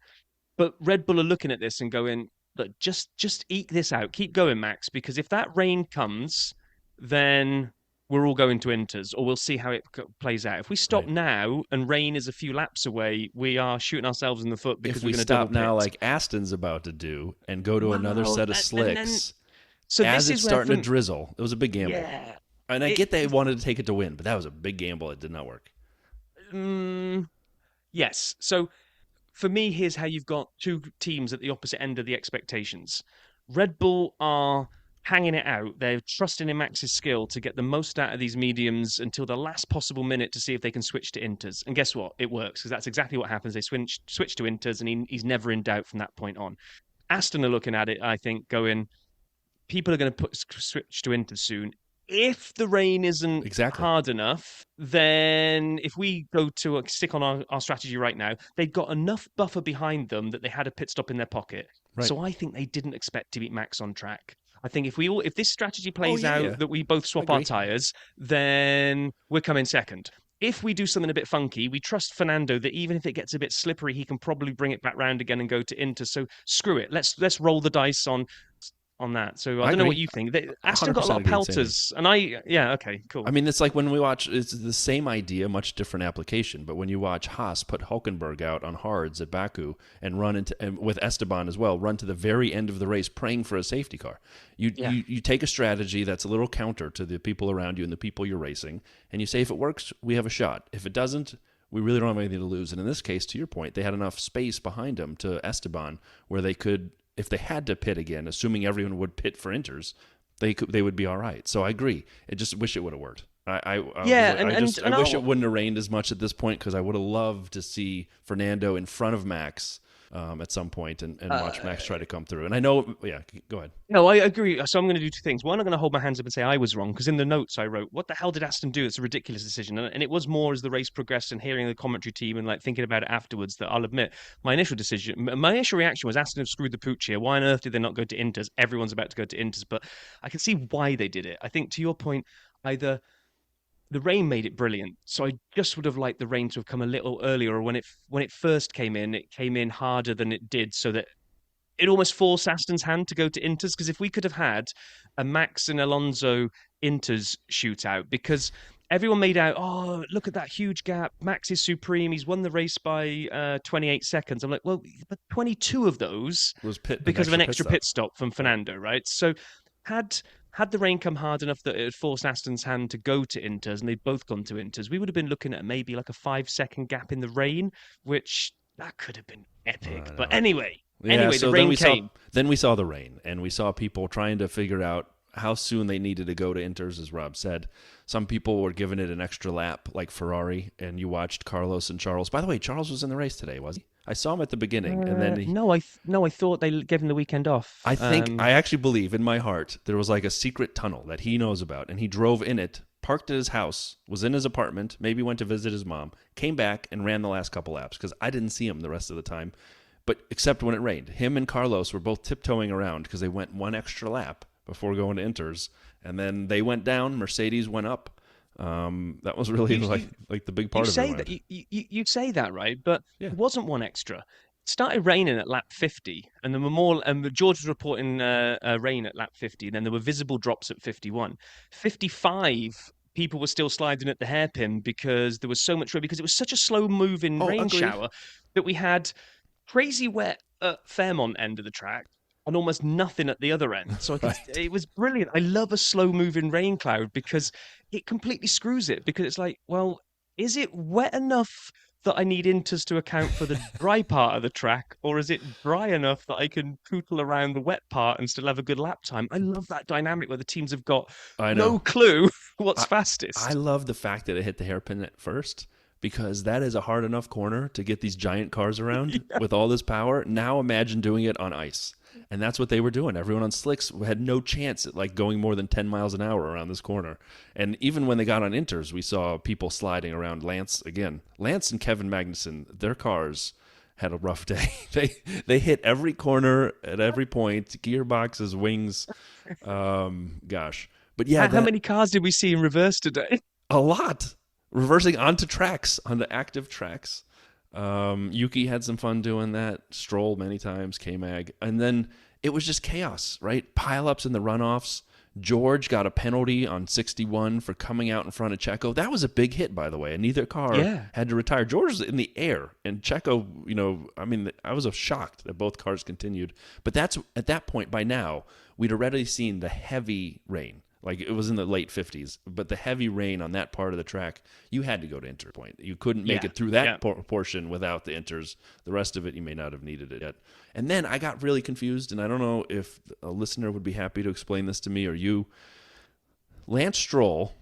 S2: But Red Bull are looking at this and going, look, just eke this out. Keep going, Max, because if that rain comes, then we're all going to Inters, or we'll see how it plays out. If we stop now and rain is a few laps away, we are shooting ourselves in the foot because we're going to
S1: stop now, like Aston's about to do, and go to another set of slicks. So as it's starting to drizzle, it was a big gamble. Yeah. And I get they wanted to take it to win, but that was a big gamble. It did not work.
S2: Yes. So for me, here's how you've got two teams at the opposite end of the expectations. Red Bull are hanging it out. They're trusting in Max's skill to get the most out of these mediums until the last possible minute to see if they can switch to Inters. And guess what? It works, because that's exactly what happens. They switch to Inters, and he's never in doubt from that point on. Aston are looking at it, I think, going, people are going to switch to Inters soon. If the rain isn't hard enough, then if we go to stick on our strategy right now, they've got enough buffer behind them that they had a pit stop in their pocket. Right. So I think they didn't expect to beat Max on track. I think if this strategy plays out, that we both swap our tyres, then we're coming second. If we do something a bit funky, we trust Fernando that even if it gets a bit slippery, he can probably bring it back round again and go to Inter. So screw it. Let's roll the dice on that. So I don't know what you think. Aston got a lot of pelters, and okay, cool.
S1: I mean, it's like when we watch, it's the same idea, much different application. But when you watch Haas put Hülkenberg out on hards at Baku and and with Esteban as well, run to the very end of the race praying for a safety car. You take a strategy that's a little counter to the people around you and the people you're racing, and you say, if it works, we have a shot. If it doesn't, we really don't have anything to lose. And in this case, to your point, they had enough space behind them to Esteban where they could, if they had to pit again, assuming everyone would pit for Inters, they would be all right. So I agree. I just wish it would have worked. I wish it wouldn't have rained as much at this point, because I would have loved to see Fernando in front of Max at some point and watch Max try to come through. And I know, go ahead.
S2: No, I agree. So I'm going to do two things. One, I'm going to hold my hands up and say I was wrong, because in the notes I wrote, what the hell did Aston do? It's a ridiculous decision. And it was more as the race progressed and hearing the commentary team and like thinking about it afterwards that I'll admit my initial reaction was Aston have screwed the pooch here. Why on earth did they not go to Inters? Everyone's about to go to Inters. But I can see why they did it. I think, to your point, either the rain made it brilliant, so I just would have liked the rain to have come a little earlier, or when it first came in, it came in harder than it did, so that it almost forced Aston's hand to go to Inters. Because if we could have had a Max and Alonso Inters shootout, because everyone made out, oh, look at that huge gap, Max is supreme, he's won the race by 28 seconds. I'm like, well, but 22 of those was because of an extra pit stop from Fernando, right? So had the rain come hard enough that it had forced Aston's hand to go to Inters, and they'd both gone to Inters, we would have been looking at maybe like a 5-second gap in the rain, which that could have been epic. But anyway,
S1: so
S2: the rain came.
S1: Then we saw the rain, and we saw people trying to figure out how soon they needed to go to Inters, as Rob said. Some people were giving it an extra lap, like Ferrari, and you watched Carlos and Charles. By the way, Charles was in the race today, was he? I saw him at the beginning, and then
S2: I thought they gave him the weekend off.
S1: I actually believe in my heart there was like a secret tunnel that he knows about, and he drove in it, parked at his house, was in his apartment, maybe went to visit his mom, came back and ran the last couple laps, because I didn't see him the rest of the time, but except when it rained. Him and Carlos were both tiptoeing around because they went one extra lap before going to Inters, and then they went down, Mercedes went up. That was really like the big part of it.
S2: You say that, right? But it wasn't one extra. It started raining at lap 50, and there were more. And George was reporting rain at lap 50. And then there were visible drops at 51, 55. People were still sliding at the hairpin because there was so much rain, because it was such a slow-moving rain shower that we had crazy wet at Fairmont end of the track and almost nothing at the other end. So it was brilliant. I love a slow-moving rain cloud because it completely screws it, because it's like, well, is it wet enough that I need inters to account for the dry part of the track, or is it dry enough that I can pootle around the wet part and still have a good lap time? I love that dynamic where the teams have got
S1: I
S2: no
S1: know.
S2: clue what's
S1: I
S2: fastest.
S1: love the fact that it hit the hairpin at first, because that is a hard enough corner to get these giant cars around with all this power. Now imagine doing it on ice. And that's what they were doing. Everyone on slicks had no chance at like going more than 10 miles an hour around this corner. And even when they got on inters, we saw people sliding around. Lance and Kevin Magnussen, their cars had a rough day. They hit every corner at every point, gearboxes, wings. Gosh. But yeah,
S2: How many cars did we see in reverse today?
S1: a lot. Reversing onto active tracks. Yuki had some fun doing that. Stroll many times, K-Mag. And then it was just chaos, right? Pile-ups in the runoffs. George got a penalty on 61 for coming out in front of Checo. That was a big hit, by the way, and neither car had to retire. George was in the air, and Checo, I was shocked that both cars continued. But that's at that point, by now, we'd already seen the heavy rain. Like, it was in the late 50s, but the heavy rain on that part of the track, you had to go to interpoint. You couldn't make it through that portion without the inters. The rest of it, you may not have needed it yet. And then I got really confused, and I don't know if a listener would be happy to explain this to me or you. Lance Stroll,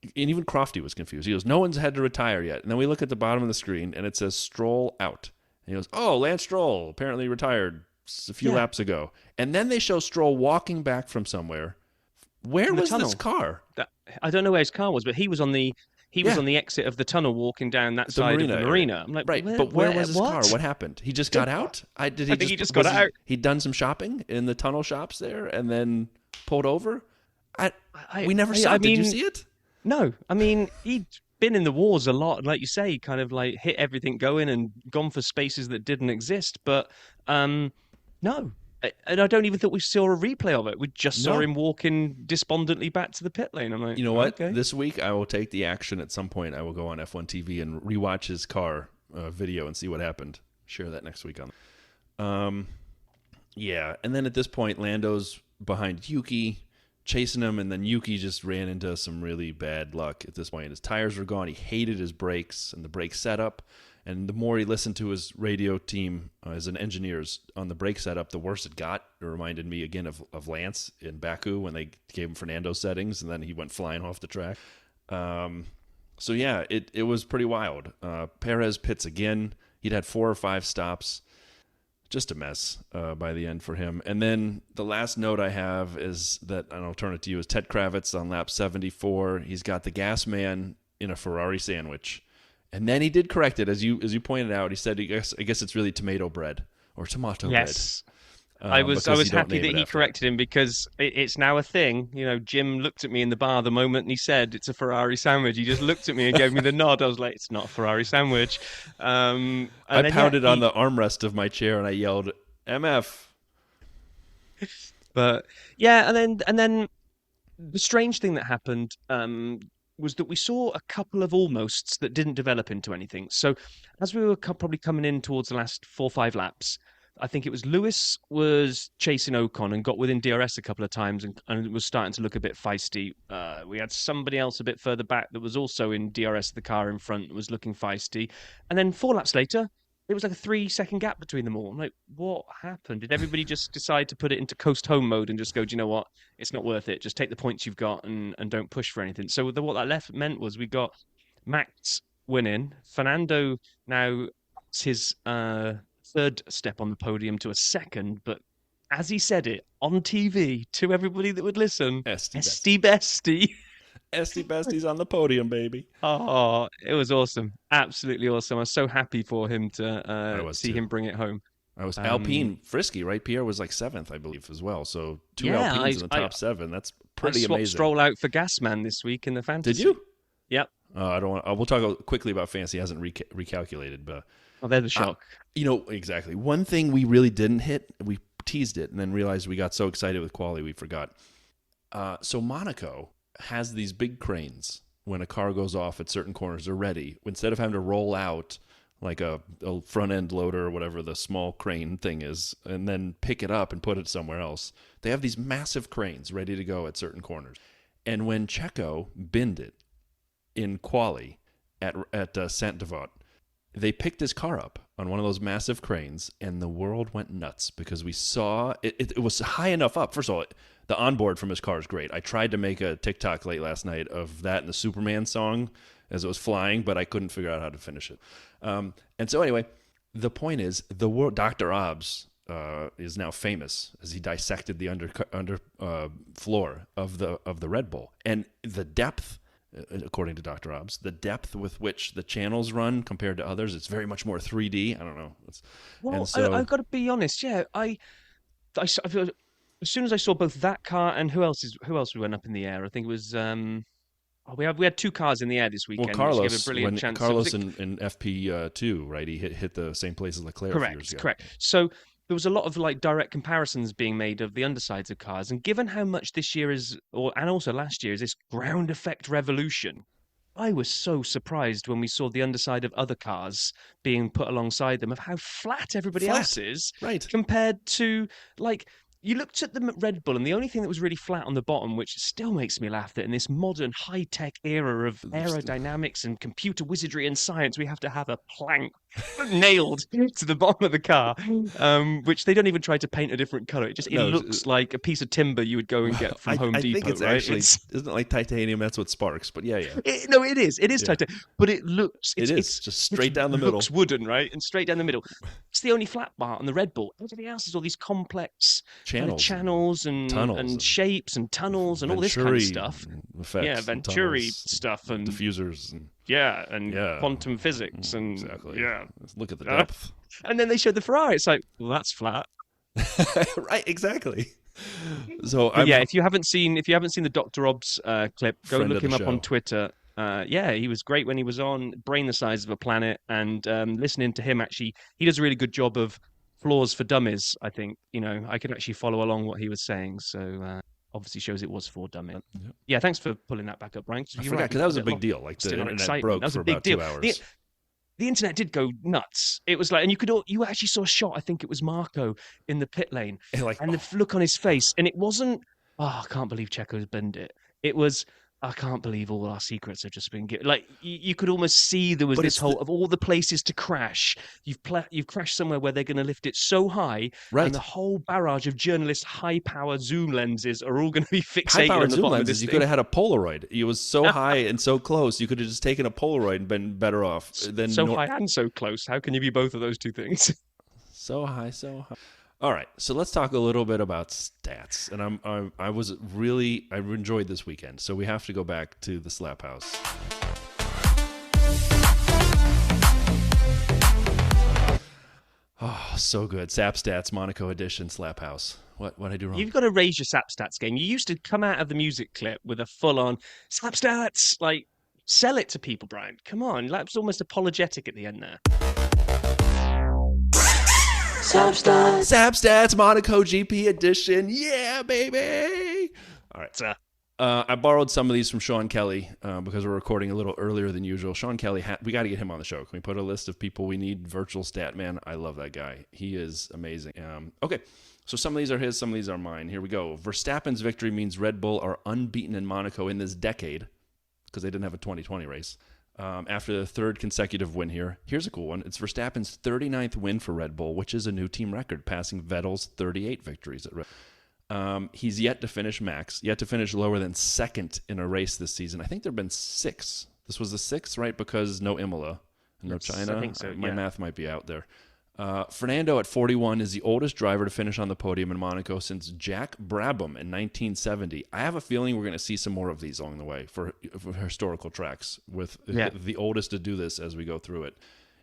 S1: and even Crofty was confused. He goes, no one's had to retire yet. And then we look at the bottom of the screen, and it says Stroll out. And he goes, oh, Lance Stroll apparently retired a few laps ago. And then they show Stroll walking back from somewhere. Where was this car?
S2: I don't know where his car was, but he was on the exit of the tunnel, walking down that side of the marina. I'm like,
S1: right, but where was his car? What happened? He just got out?
S2: I think he just got out.
S1: He'd done some shopping in the tunnel shops there and then pulled over? We never saw it. Did you see it?
S2: No. I mean, he'd been in the wars a lot. Like you say, kind of like hit everything going and gone for spaces that didn't exist. But no. And I don't even think we saw a replay of it. We just saw him walking despondently back to the pit lane. I'm like,
S1: you know what?
S2: Okay.
S1: This week I will take the action at some point. I will go on F1 TV and rewatch his car video and see what happened. Share that next week on. Yeah, and then at this point, Lando's behind Yuki, chasing him, and then Yuki just ran into some really bad luck at this point. His tires were gone. He hated his brakes and the brake setup. And the more he listened to his radio team as an engineers on the brake setup, the worse it got. It reminded me again of Lance in Baku when they gave him Fernando settings, and then he went flying off the track. So yeah, it was pretty wild. Perez pits again. He'd had 4 or 5 stops. Just a mess by the end for him. And then the last note I have is that, and I'll turn it to you, is Ted Kravitz on lap 74. He's got the gas man in a Ferrari sandwich. And then he did correct it, as you pointed out. He said, I guess it's really tomato bread or tomato bread.
S2: Yes. I was happy that he corrected him, because it's now a thing. You know, Jim looked at me in the bar the moment and he said, it's a Ferrari sandwich. He just looked at me and gave me the nod. I was like, it's not a Ferrari sandwich.
S1: I pounded on the armrest of my chair and I yelled, MF.
S2: But yeah, and then the strange thing that happened was that we saw a couple of almosts that didn't develop into anything. So as we were probably coming in towards the last 4 or 5 laps, I think it was Lewis was chasing Ocon and got within DRS a couple of times and was starting to look a bit feisty. We had somebody else a bit further back that was also in DRS, the car in front, was looking feisty. And then 4 laps later, it was like a 3-second gap between them all. I'm like, what happened? Did everybody just decide to put it into coast home mode and just go, do you know what? It's not worth it. Just take the points you've got and don't push for anything. So what that meant was we got Max winning. Fernando now his third step on the podium to a second, but as he said it on TV to everybody that would listen, Estie Bestie.
S1: Estie Bestie's on the podium, baby.
S2: Oh, it was awesome. Absolutely awesome. I was so happy for him to see him bring it home.
S1: I was Alpine frisky, right? Pierre was like 7th, I believe, as well. So 2 Alpines in the top 7. That's pretty amazing. I swapped
S2: Stroll out for Gasman this week in the fantasy.
S1: Did you?
S2: Yep.
S1: I don't want. We'll talk quickly about fantasy. He hasn't recalculated, but
S2: there's the shock.
S1: Exactly. One thing we really didn't hit, we teased it, and then realized we got so excited with quality we forgot. So Monaco has these big cranes when a car goes off at certain corners. They're ready. Instead of having to roll out like a front end loader or whatever the small crane thing is, and then pick it up and put it somewhere else, they have these massive cranes ready to go at certain corners. And when Checo binned it in quali at Saint-Devote, they picked his car up on one of those massive cranes, and the world went nuts because we saw it was high enough up. First of all, the onboard from his car is great. I tried to make a TikTok late last night of that and the Superman song as it was flying, but I couldn't figure out how to finish it. And so anyway, the point is, the world, Dr. Obbs is now famous as he dissected the under floor of the Red Bull, and the depth. According to Dr. Obbs, the depth with which the channels run compared to others, it's very much more 3D. I don't know.
S2: I've got to be honest. Yeah, I feel, as soon as I saw both that car and who else we went up in the air, I think it was we had two cars in the air this weekend.
S1: Well, Carlos,
S2: which gave a brilliant chance.
S1: Carlos in FP2, right? He hit the same place as Leclerc.
S2: Correct. So there was a lot of like direct comparisons being made of the undersides of cars, and given how much this year is, and also last year is this ground effect revolution, I was so surprised when we saw the underside of other cars being put alongside them of how flat everybody else is,
S1: right?
S2: Compared to like. You looked at the Red Bull, and the only thing that was really flat on the bottom, which still makes me laugh, that in this modern high-tech era of aerodynamics and computer wizardry and science, we have to have a plank nailed to the bottom of the car, which they don't even try to paint a different color. It looks like a piece of timber you would go and get from Home Depot.
S1: I think it's
S2: right?
S1: actually isn't it like titanium? That's what sparks. But yeah.
S2: It is. It is titanium, but it looks.
S1: It's just straight down the middle.
S2: Looks wooden, right? And straight down the middle. It's the only flat part on the Red Bull. Everything else is all these complex channels and tunnels and shapes and tunnels and all this kind of stuff. Venturi stuff and
S1: diffusers and
S2: quantum physics and
S1: look at the depth.
S2: And then they showed the Ferrari. It's like, well, that's flat.
S1: Right, exactly. So
S2: if you haven't seen the Dr. Obbs clip, go look him up on Twitter. He was great when he was on, brain the size of a planet, and listening to him, actually, he does a really good job of flaws for dummies. I think, I could actually follow along what he was saying. So obviously shows it was for dummies. Yep. Yeah, thanks for pulling that back up, Brian.
S1: I forgot, because that was a big deal. Like, the internet broke for about 2 hours.
S2: The internet did go nuts. It was like, and you actually saw a shot, I think it was Marco in the pit lane, and the look on his face, and it wasn't, I can't believe Checo's burned it. It was, I can't believe all our secrets have just been given. Like, you could almost see there was this whole of all the places to crash. You've crashed somewhere where they're going to lift it so high, right? And the whole barrage of journalists' high-power zoom lenses are all going to be fixated on the bottom of this thing.
S1: You could have had a Polaroid. It was so high and so close. You could have just taken a Polaroid and been better off.
S2: High and so close. How can you be both of those two things?
S1: So high, so high. All right, so let's talk a little bit about stats. And I enjoyed this weekend. So we have to go back to the Slap House. Oh, so good. Sap Stats, Monaco edition, Slap House. What did I do wrong?
S2: You've got to raise your Sap Stats game. You used to come out of the music clip with a full-on Sap Stats. Like, sell it to people, Brian. Come on. That was almost apologetic at the end there.
S1: Sap Stats, Monaco GP edition. Yeah, baby. All right. I borrowed some of these from Sean Kelly because we're recording a little earlier than usual. Sean Kelly, we got to get him on the show. Can we put a list of people we need? Virtual stat man. I love that guy. He is amazing. Okay, so some of these are his, some of these are mine. Here we go. Verstappen's victory means Red Bull are unbeaten in Monaco in this decade because they didn't have a 2020 race. After the third consecutive win here. Here's a cool one. It's Verstappen's 39th win for Red Bull, which is a new team record, passing Vettel's 38 victories at Red Bull. He's yet to finish lower than second in a race this season. I think there have been 6. This was the 6th, right? Because no Imola, no China.
S2: I think so,
S1: My math might be out there. Fernando at 41 is the oldest driver to finish on the podium in Monaco since Jack Brabham in 1970. I have a feeling we're going to see some more of these along the way for historical tracks with the oldest to do this as we go through it.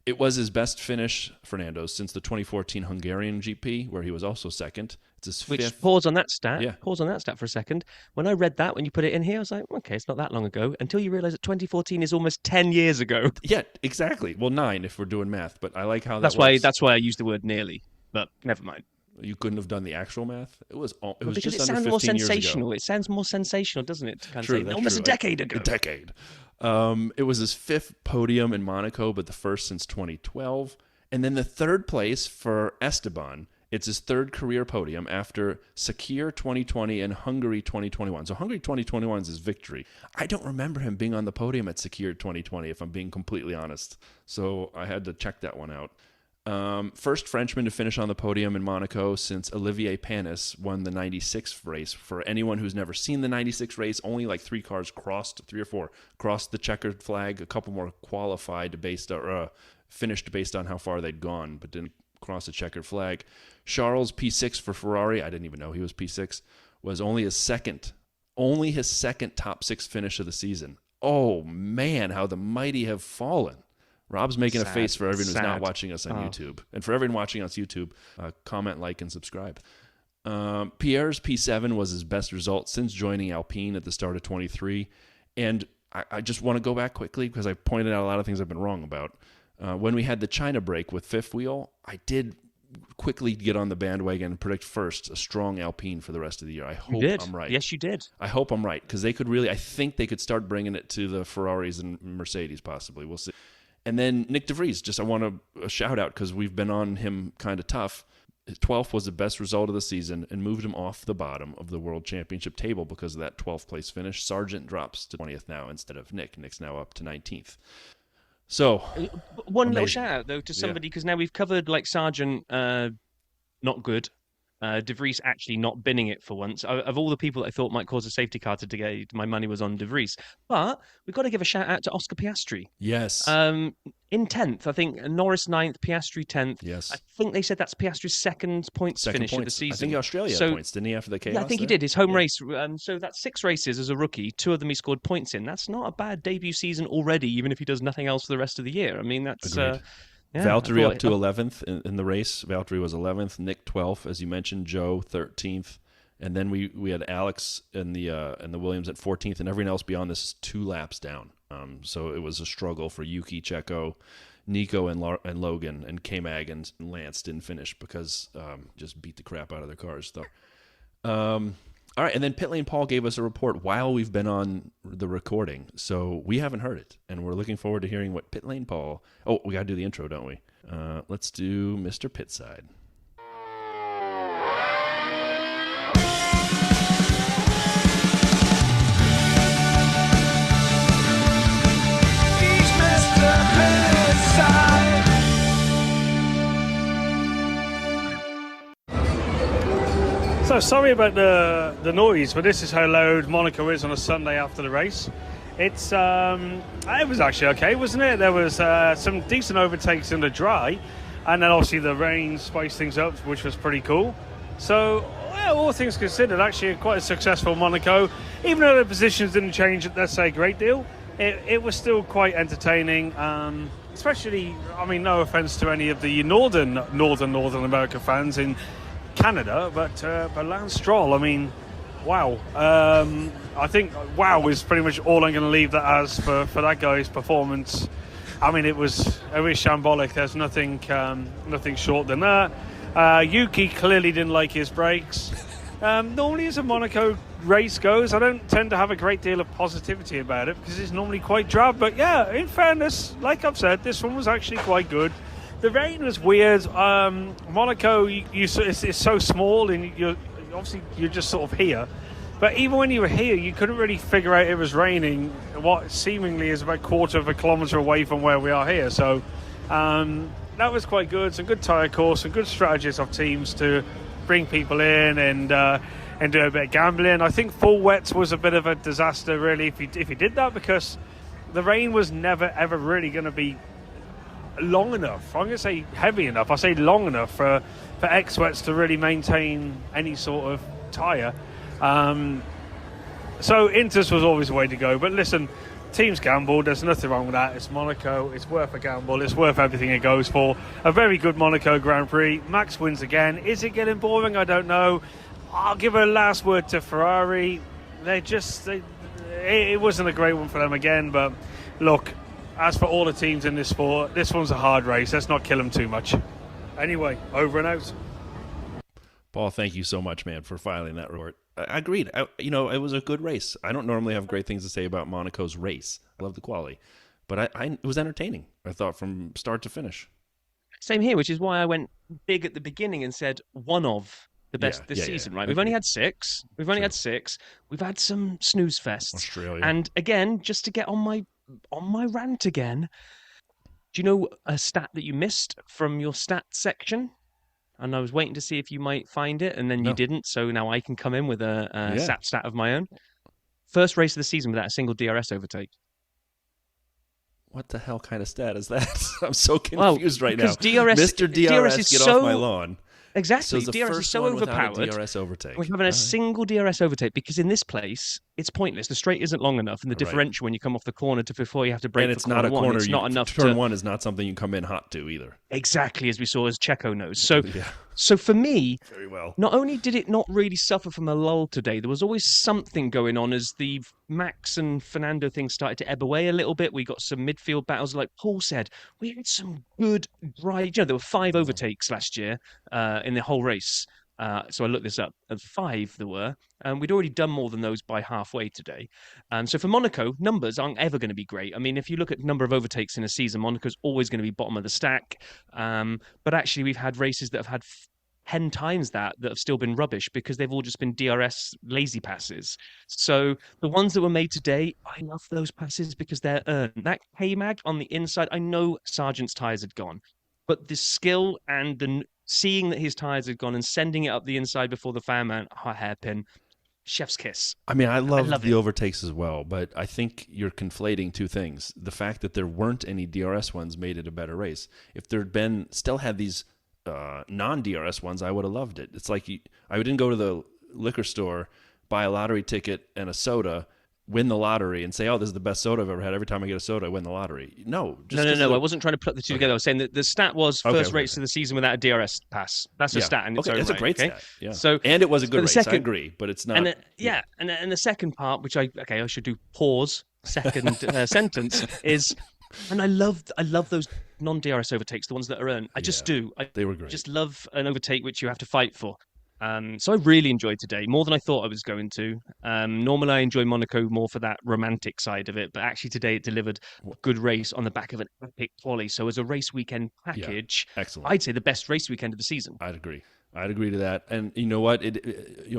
S1: It was his best finish, Fernando's, since the 2014 Hungarian GP, where he was also second. It's his fifth.
S2: Which, pause on that stat. Yeah. Pause on that stat for a second. When I read that, when you put it in here, I was like, okay, it's not that long ago. Until you realize that 2014 is almost 10 years ago.
S1: Yeah, exactly. Well, 9 if we're doing math, but I like how
S2: that's
S1: works.
S2: That's why I used the word nearly, but never mind.
S1: You couldn't have done the actual math? It was
S2: because
S1: just
S2: it
S1: under 15
S2: sounds more sensational.
S1: years ago.
S2: It sounds more sensational, doesn't it? To kind
S1: True,
S2: of say, almost a decade ago.
S1: A decade. It was his 5th podium in Monaco, but the first since 2012. And then the 3rd place for Esteban It's his third career podium after Sakir 2020 and Hungary 2021. So Hungary 2021 is his victory. I don't remember him being on the podium at Sakir 2020, if I'm being completely honest. So I had to check that one out. First Frenchman to finish on the podium in Monaco since Olivier Panis won the 96 race. For anyone who's never seen the 96 race, only like 3 or 4 crossed the checkered flag. A couple more qualified finished based on how far they'd gone, but didn't cross the checkered flag. Charles, P6 for Ferrari, I didn't even know he was P6, was only his second top 6 finish of the season. Oh man, how the mighty have fallen. Rob's making a face for everyone who's not watching us on YouTube. And for everyone watching us on YouTube, comment, like, and subscribe. Pierre's P7 was his best result since joining Alpine at the start of 23. And I just want to go back quickly because I pointed out a lot of things I've been wrong about. When we had the China break with fifth wheel, I did quickly get on the bandwagon and predict first a strong Alpine for the rest of the year. I hope I'm right.
S2: Yes, you did.
S1: I hope I'm right because they could really, I think they could start bringing it to the Ferraris and Mercedes possibly. We'll see. And then Nick De Vries, I want a shout out because we've been on him kind of tough. His 12th was the best result of the season and moved him off the bottom of the World Championship table because of that 12th place finish. Sargent drops to 20th now instead of Nick. Nick's now up to 19th. So
S2: one little shout out though to somebody because now we've covered like Sargent, not good. De Vries actually not binning it for once. Of all the people that I thought might cause a safety car to today, my money was on De Vries. But we've got to give a shout out to Oscar Piastri.
S1: Yes.
S2: In 10th, I think Norris 9th, Piastri 10th.
S1: Yes.
S2: I think they said that's Piastri's second finish of the season.
S1: I think Australia had points, didn't he, after the chaos?
S2: Yeah, I think he did. His home race. So that's 6 races as a rookie. 2 of them he scored points in. That's not a bad debut season already, even if he does nothing else for the rest of the year. I mean, that's... Yeah,
S1: Valtteri up to 11th in the race. Valtteri was 11th. Nick 12th, as you mentioned. Joe 13th, and then we had Alex and the Williams at 14th, and everyone else beyond this is 2 laps down. So it was a struggle for Yuki, Checo, Nico, and Logan, and K-Mag and Lance didn't finish because just beat the crap out of their cars. Though. All right, and then Pitlane Paul gave us a report while we've been on the recording, so we haven't heard it, and we're looking forward to hearing what Pitlane Paul... Oh, we got to do the intro, don't we? Let's do Mr. Pitside.
S3: He's Mr. Pitside.
S4: So sorry about the noise, but this is how loud Monaco is on a Sunday after the race. It was actually okay, wasn't it? There was some decent overtakes in the dry, and then obviously the rain spiced things up, which was pretty cool. So, well, all things considered, actually quite a successful Monaco. Even though the positions didn't change, let's say, a great deal, it was still quite entertaining. Especially, I mean, no offence to any of the Northern America fans in Canada, but Lance Stroll, I mean, wow. I think wow is pretty much all I'm going to leave that as for that guy's performance. I mean, it was shambolic. There's nothing short than that. Yuki clearly didn't like his brakes. Normally, as a Monaco race goes, I don't tend to have a great deal of positivity about it because it's normally quite drab. But yeah, in fairness, like I've said, this one was actually quite good. The rain was weird. Monaco, it's so small, and you're just sort of here. But even when you were here, you couldn't really figure out it was raining. What seemingly is about a quarter of a kilometre away from where we are here. So that was quite good. Some good tyre course, some good strategies of teams to bring people in and do a bit of gambling. I think full wets was a bit of a disaster, really, if you did that, because the rain was never ever really going to be long enough. I'm going to say heavy enough. I say long enough for X-Wets to really maintain any sort of tyre. So Inters was always the way to go. But listen, teams gamble. There's nothing wrong with that. It's Monaco. It's worth a gamble. It's worth everything it goes for. A very good Monaco Grand Prix. Max wins again. Is it getting boring? I don't know. I'll give a last word to Ferrari. It wasn't a great one for them again. But look, as for all the teams in this sport, this one's a hard race. Let's not kill them too much. Anyway, over and out.
S1: Paul, thank you so much, man, for filing that report. I agreed. It was a good race. I don't normally have great things to say about Monaco's race. I love the quality. But it was entertaining, I thought, from start to finish.
S2: Same here, which is why I went big at the beginning and said one of the best this season, right? We've only had 6. We've only had 6. We've had some snooze fests.
S1: Australia.
S2: And again, just to get on my rant again, do you know a stat that you missed from your stat section? And I was waiting to see if you might find it, and then you didn't. So now I can come in with a stat of my own. First race of the season without a single DRS overtake.
S1: What the hell kind of stat is that? I'm so confused right now.
S2: Mr.
S1: DRS,
S2: is
S1: get
S2: so,
S1: off my lawn.
S2: Exactly.
S1: So
S2: DRS is so overpowered.
S1: DRS overtake.
S2: We're having a single DRS overtake because in this place, it's pointless. The straight isn't long enough, and the differential when you come off the corner to before you have to brake.
S1: And it's not a corner.
S2: It's not enough.
S1: Turn 1 is not something you come in hot to either.
S2: Exactly, as we saw as Checo knows. So for me,
S1: very well.
S2: Not only did it not really suffer from a lull today, there was always something going on as the Max and Fernando thing started to ebb away a little bit. We got some midfield battles, like Paul said. We had some good drive. There were 5 overtakes last year in the whole race. So I looked this up. 5 there were. We'd already done more than those by halfway today. So for Monaco, numbers aren't ever going to be great. I mean, if you look at number of overtakes in a season, Monaco's always going to be bottom of the stack. But actually, we've had races that have had 10 times that have still been rubbish because they've all just been DRS lazy passes. So the ones that were made today, I love those passes because they're earned. That K-Mag on the inside, I know Sargent's tyres had gone, but the skill and the seeing that his tyres had gone and sending it up the inside before the fan man, hairpin, chef's kiss.
S1: I mean, I love the overtakes as well, but I think you're conflating two things. The fact that there weren't any DRS ones made it a better race. If there'd been, still had these non-DRS ones, I would have loved it. It's like I didn't go to the liquor store, buy a lottery ticket and a soda, win the lottery, and say, "Oh, this is the best soda I've ever had. Every time I get a soda, I win the lottery." No.
S2: I wasn't trying to put the two together. I was saying that the stat was first race of the season without a DRS pass. That's a stat. And
S1: it's a great stat. Yeah.
S2: So,
S1: and it was a good race. I agree, but it's not.
S2: And the second part, which I should do pause. Second sentence is. And I love those non-DRS overtakes, the ones that are earned. I just do.
S1: They were great.
S2: Just love an overtake which you have to fight for. So I really enjoyed today, more than I thought I was going to. Normally I enjoy Monaco more for that romantic side of it, but actually today it delivered a good race on the back of an epic quali. So as a race weekend package,
S1: excellent.
S2: I'd say the best race weekend of the season.
S1: I'd agree to that. And you know what?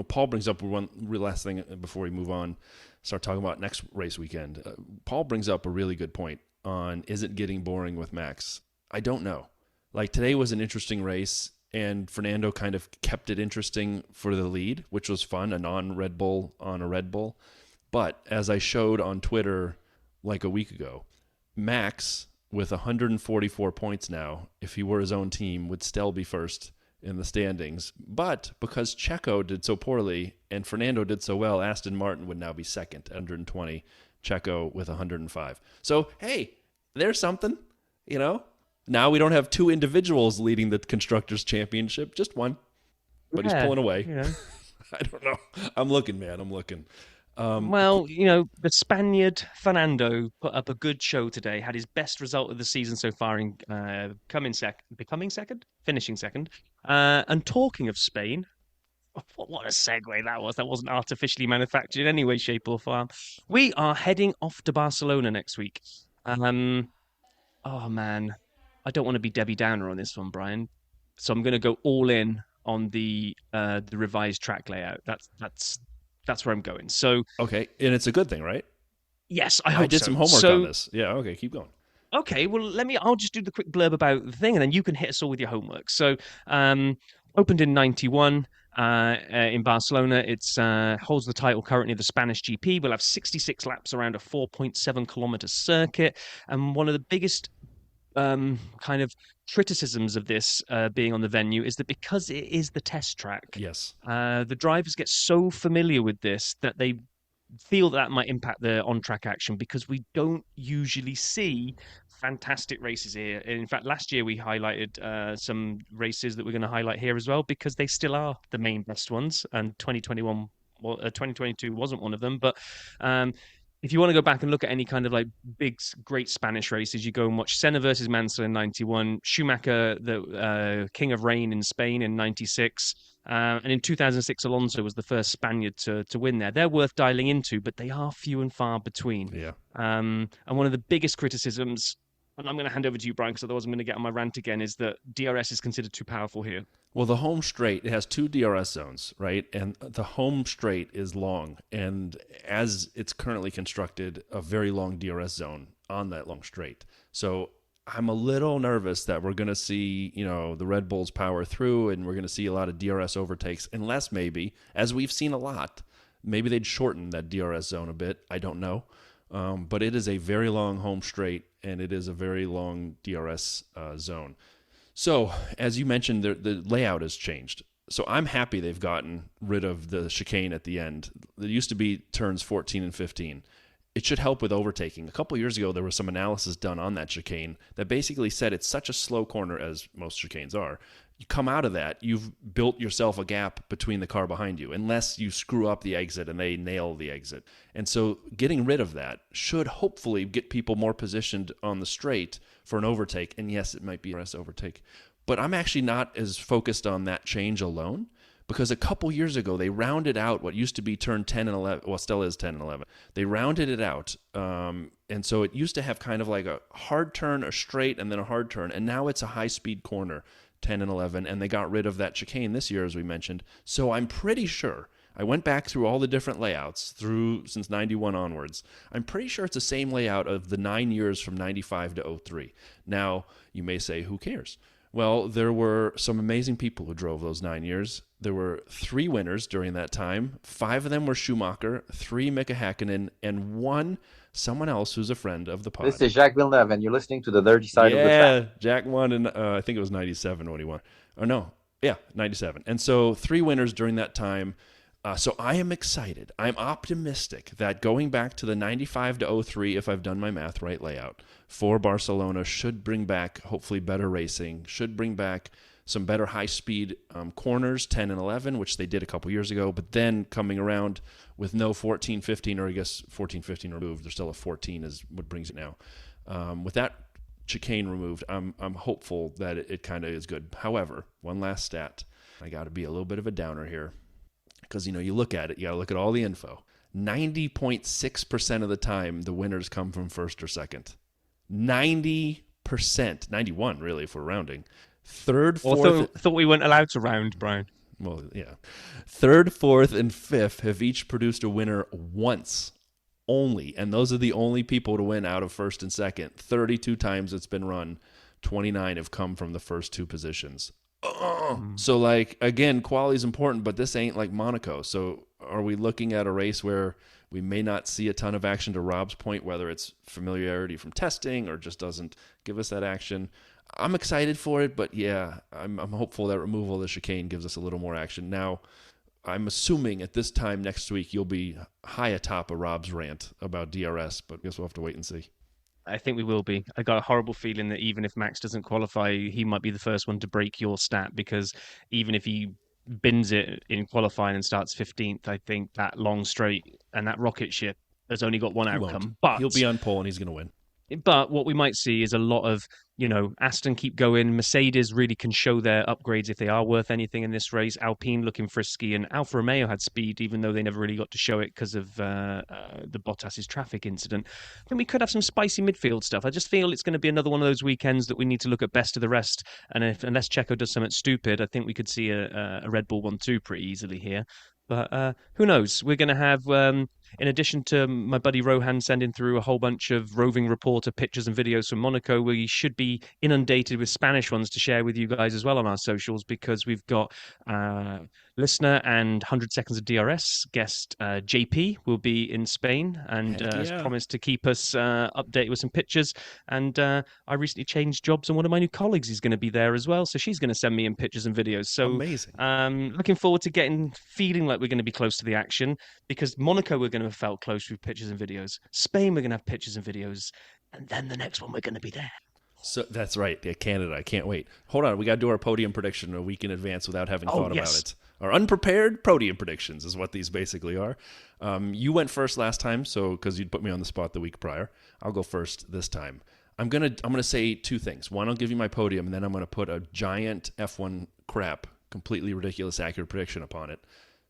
S1: Paul brings up one last thing before we move on, start talking about next race weekend. Paul brings up a really good point on, is it getting boring with Max? I don't know. Like today was an interesting race, and Fernando kind of kept it interesting for the lead, which was fun, a non-Red Bull on a Red Bull. But as I showed on Twitter like a week ago, Max, with 144 points now, if he were his own team, would still be first in the standings. But because Checo did so poorly and Fernando did so well, Aston Martin would now be second, 120. Checo with 105. So, hey, there's something, Now we don't have 2 individuals leading the Constructors' Championship, just one. But he's pulling away. I don't know. I'm looking, man. I'm looking.
S2: The Spaniard Fernando put up a good show today, had his best result of the season so far in finishing second. And talking of Spain, what a segue that was. That wasn't artificially manufactured in any way, shape, or form. We are heading off to Barcelona next week. Oh, man. I don't want to be Debbie Downer on this one, Brian. So I'm going to go all in on the revised track layout. That's where I'm going. So
S1: okay, and it's a good thing, right?
S2: Yes, I hope so.
S1: I did some homework on this. Yeah, okay, keep going.
S2: Okay, well, I'll just do the quick blurb about the thing, and then you can hit us all with your homework. So, opened in 91 in Barcelona. It's holds the title currently of the Spanish GP. We'll have 66 laps around a 4.7-kilometer circuit. And one of the biggest kind of criticisms of this being on the venue is that because it is the test track,
S1: yes,
S2: the drivers get so familiar with this that they feel that might impact the on-track action, because we don't usually see fantastic races here. In fact, last year we highlighted some races that we're going to highlight here as well, because they still are the main best ones, and 2022 wasn't one of them. But if you want to go back and look at any kind of like big, great Spanish races, you go and watch Senna versus Mansell in 91, Schumacher, the King of Rain in Spain in 96, and in 2006, Alonso was the first Spaniard to win there. They're worth dialing into, but they are few and far between.
S1: Yeah.
S2: And one of the biggest criticisms and I'm going to hand over to you, Brian, because otherwise I'm going to get on my rant again, is that DRS is considered too powerful here.
S1: Well, the home straight, it has 2 DRS zones, right? And the home straight is long. And as it's currently constructed, a very long DRS zone on that long straight. So I'm a little nervous that we're going to see, the Red Bulls power through and we're going to see a lot of DRS overtakes, unless maybe, as we've seen a lot, maybe they'd shorten that DRS zone a bit. I don't know. But it is a very long home straight, and it is a very long DRS zone. So, as you mentioned, the layout has changed. So I'm happy they've gotten rid of the chicane at the end. There used to be turns 14 and 15. It should help with overtaking. A couple years ago, there was some analysis done on that chicane that basically said it's such a slow corner, as most chicanes are. You come out of that, you've built yourself a gap between the car behind you, unless you screw up the exit and they nail the exit. And so getting rid of that should hopefully get people more positioned on the straight for an overtake. And yes, it might be a RS overtake. But I'm actually not as focused on that change alone, because a couple years ago, they rounded out what used to be turn 10 and 11. Well, still is 10 and 11. They rounded it out. And so it used to have kind of like a hard turn, a straight, and then a hard turn. And now it's a high-speed corner. 10 and 11, and they got rid of that chicane this year, as we mentioned. So I'm pretty sure, I went back through all the different layouts since 91 onwards. I'm pretty sure it's the same layout of the 9 years from 95 to 03. Now, you may say, who cares? Well, there were some amazing people who drove those 9 years. There were 3 winners during that time. 5 of them were Schumacher, 3 Mika Hakkinen, and 1 someone else who's a friend of the pod.
S5: This is Jacques Villeneuve, and you're listening to the dirty side of the track.
S1: Yeah, Jack won, and I think it was 97 when he won. Or no, yeah, 97. And so 3 winners during that time. So I am excited. I'm optimistic that going back to the 95 to 03, if I've done my math right, layout for Barcelona should bring back hopefully better racing, should bring back some better high-speed corners, 10 and 11, which they did a couple years ago, but then coming around with no 14, 15, or I guess 14, 15 removed. There's still a 14 is what brings it now. With that chicane removed, I'm hopeful that it kind of is good. However, one last stat. I got to be a little bit of a downer here because, you look at it, you got to look at all the info. 90.6% of the time, the winners come from first or second. 90%, 91 really if we're rounding. Third, fourth.
S2: Thought we weren't allowed to round, Brian.
S1: Well, yeah. Third, fourth, and fifth have each produced a winner once only, and those are the only people to win out of first and second. 32 times it's been run. 29 have come from the first 2 positions. So, again, quality is important, but this ain't like Monaco. So are we looking at a race where we may not see a ton of action, to Rob's point, whether it's familiarity from testing or just doesn't give us that action? I'm excited for it, but yeah, I'm hopeful that removal of the chicane gives us a little more action. Now, I'm assuming at this time next week you'll be high atop of Rob's rant about DRS, but I guess we'll have to wait and see.
S2: I think we will be. I got a horrible feeling that even if Max doesn't qualify, he might be the first one to break your stat, because even if he bins it in qualifying and starts 15th, I think that long straight and that rocket ship has only got one outcome. But
S1: he'll be on pole and he's going to win.
S2: But what we might see is a lot of, Aston keep going. Mercedes really can show their upgrades if they are worth anything in this race. Alpine looking frisky, and Alfa Romeo had speed, even though they never really got to show it because of the Bottas's traffic incident. I think we could have some spicy midfield stuff. I just feel it's going to be another one of those weekends that we need to look at best of the rest. And unless Checo does something stupid, I think we could see a Red Bull 1-2 pretty easily here. But who knows? We're going to have, in addition to my buddy Rohan sending through a whole bunch of roving reporter pictures and videos from Monaco, we should be inundated with Spanish ones to share with you guys as well on our socials, because we've got listener and 100 Seconds of DRS guest JP will be in Spain and has promised to keep us updated with some pictures. And I recently changed jobs, and one of my new colleagues is going to be there as well. So she's going to send me in pictures and videos. So
S1: amazing.
S2: Looking forward to feeling like we're going to be close to the action, because Monaco we're going to have felt close with pictures and videos. Spain we're going to have pictures and videos. And then the next one we're going to be there.
S1: So that's right. Yeah, Canada. I can't wait. Hold on. We got to do our podium prediction a week in advance without having thought about it. Our unprepared podium predictions is what these basically are. You went first last time, so because you'd put me on the spot the week prior. I'll go first this time. I'm gonna say 2 things. One, I'll give you my podium, and then I'm gonna put a giant F1 crap, completely ridiculous, accurate prediction upon it.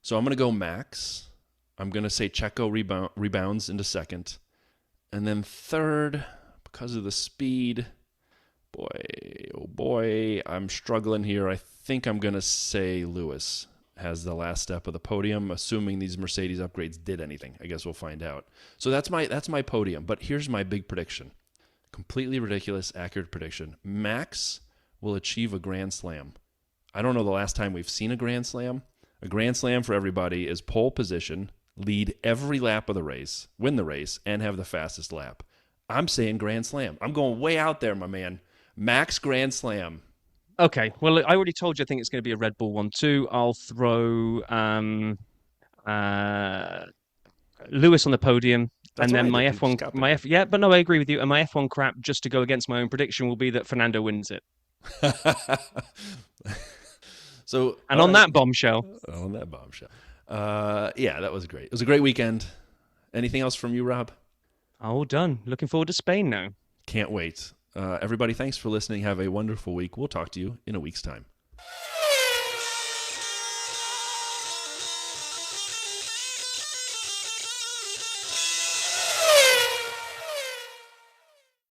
S1: So I'm gonna go Max. I'm gonna say Checo rebounds into second, and then third, because of the speed, boy, oh boy, I'm struggling here. I think I'm going to say Lewis has the last step of the podium, assuming these Mercedes upgrades did anything. I guess we'll find out. So that's my podium. But here's my big prediction. Completely ridiculous, accurate prediction. Max will achieve a Grand Slam. I don't know the last time we've seen a Grand Slam. A Grand Slam for everybody is pole position, lead every lap of the race, win the race, and have the fastest lap. I'm saying Grand Slam. I'm going way out there, my man. Max Grand Slam.
S2: Okay, well, I already told you I think it's going to be a Red Bull 1-2. I'll throw Lewis on the podium.
S1: That's
S2: and then
S1: what I
S2: my
S1: did.
S2: F1, yeah, but no, I agree with you. And my F1 crap, just to go against my own prediction, will be that Fernando wins it.
S1: So,
S2: and on that bombshell.
S1: Yeah, that was great. It was a great weekend. Anything else from you, Rob?
S2: All done. Looking forward to Spain now.
S1: Can't wait. Everybody, thanks for listening. Have a wonderful week. We'll talk to you in a week's time.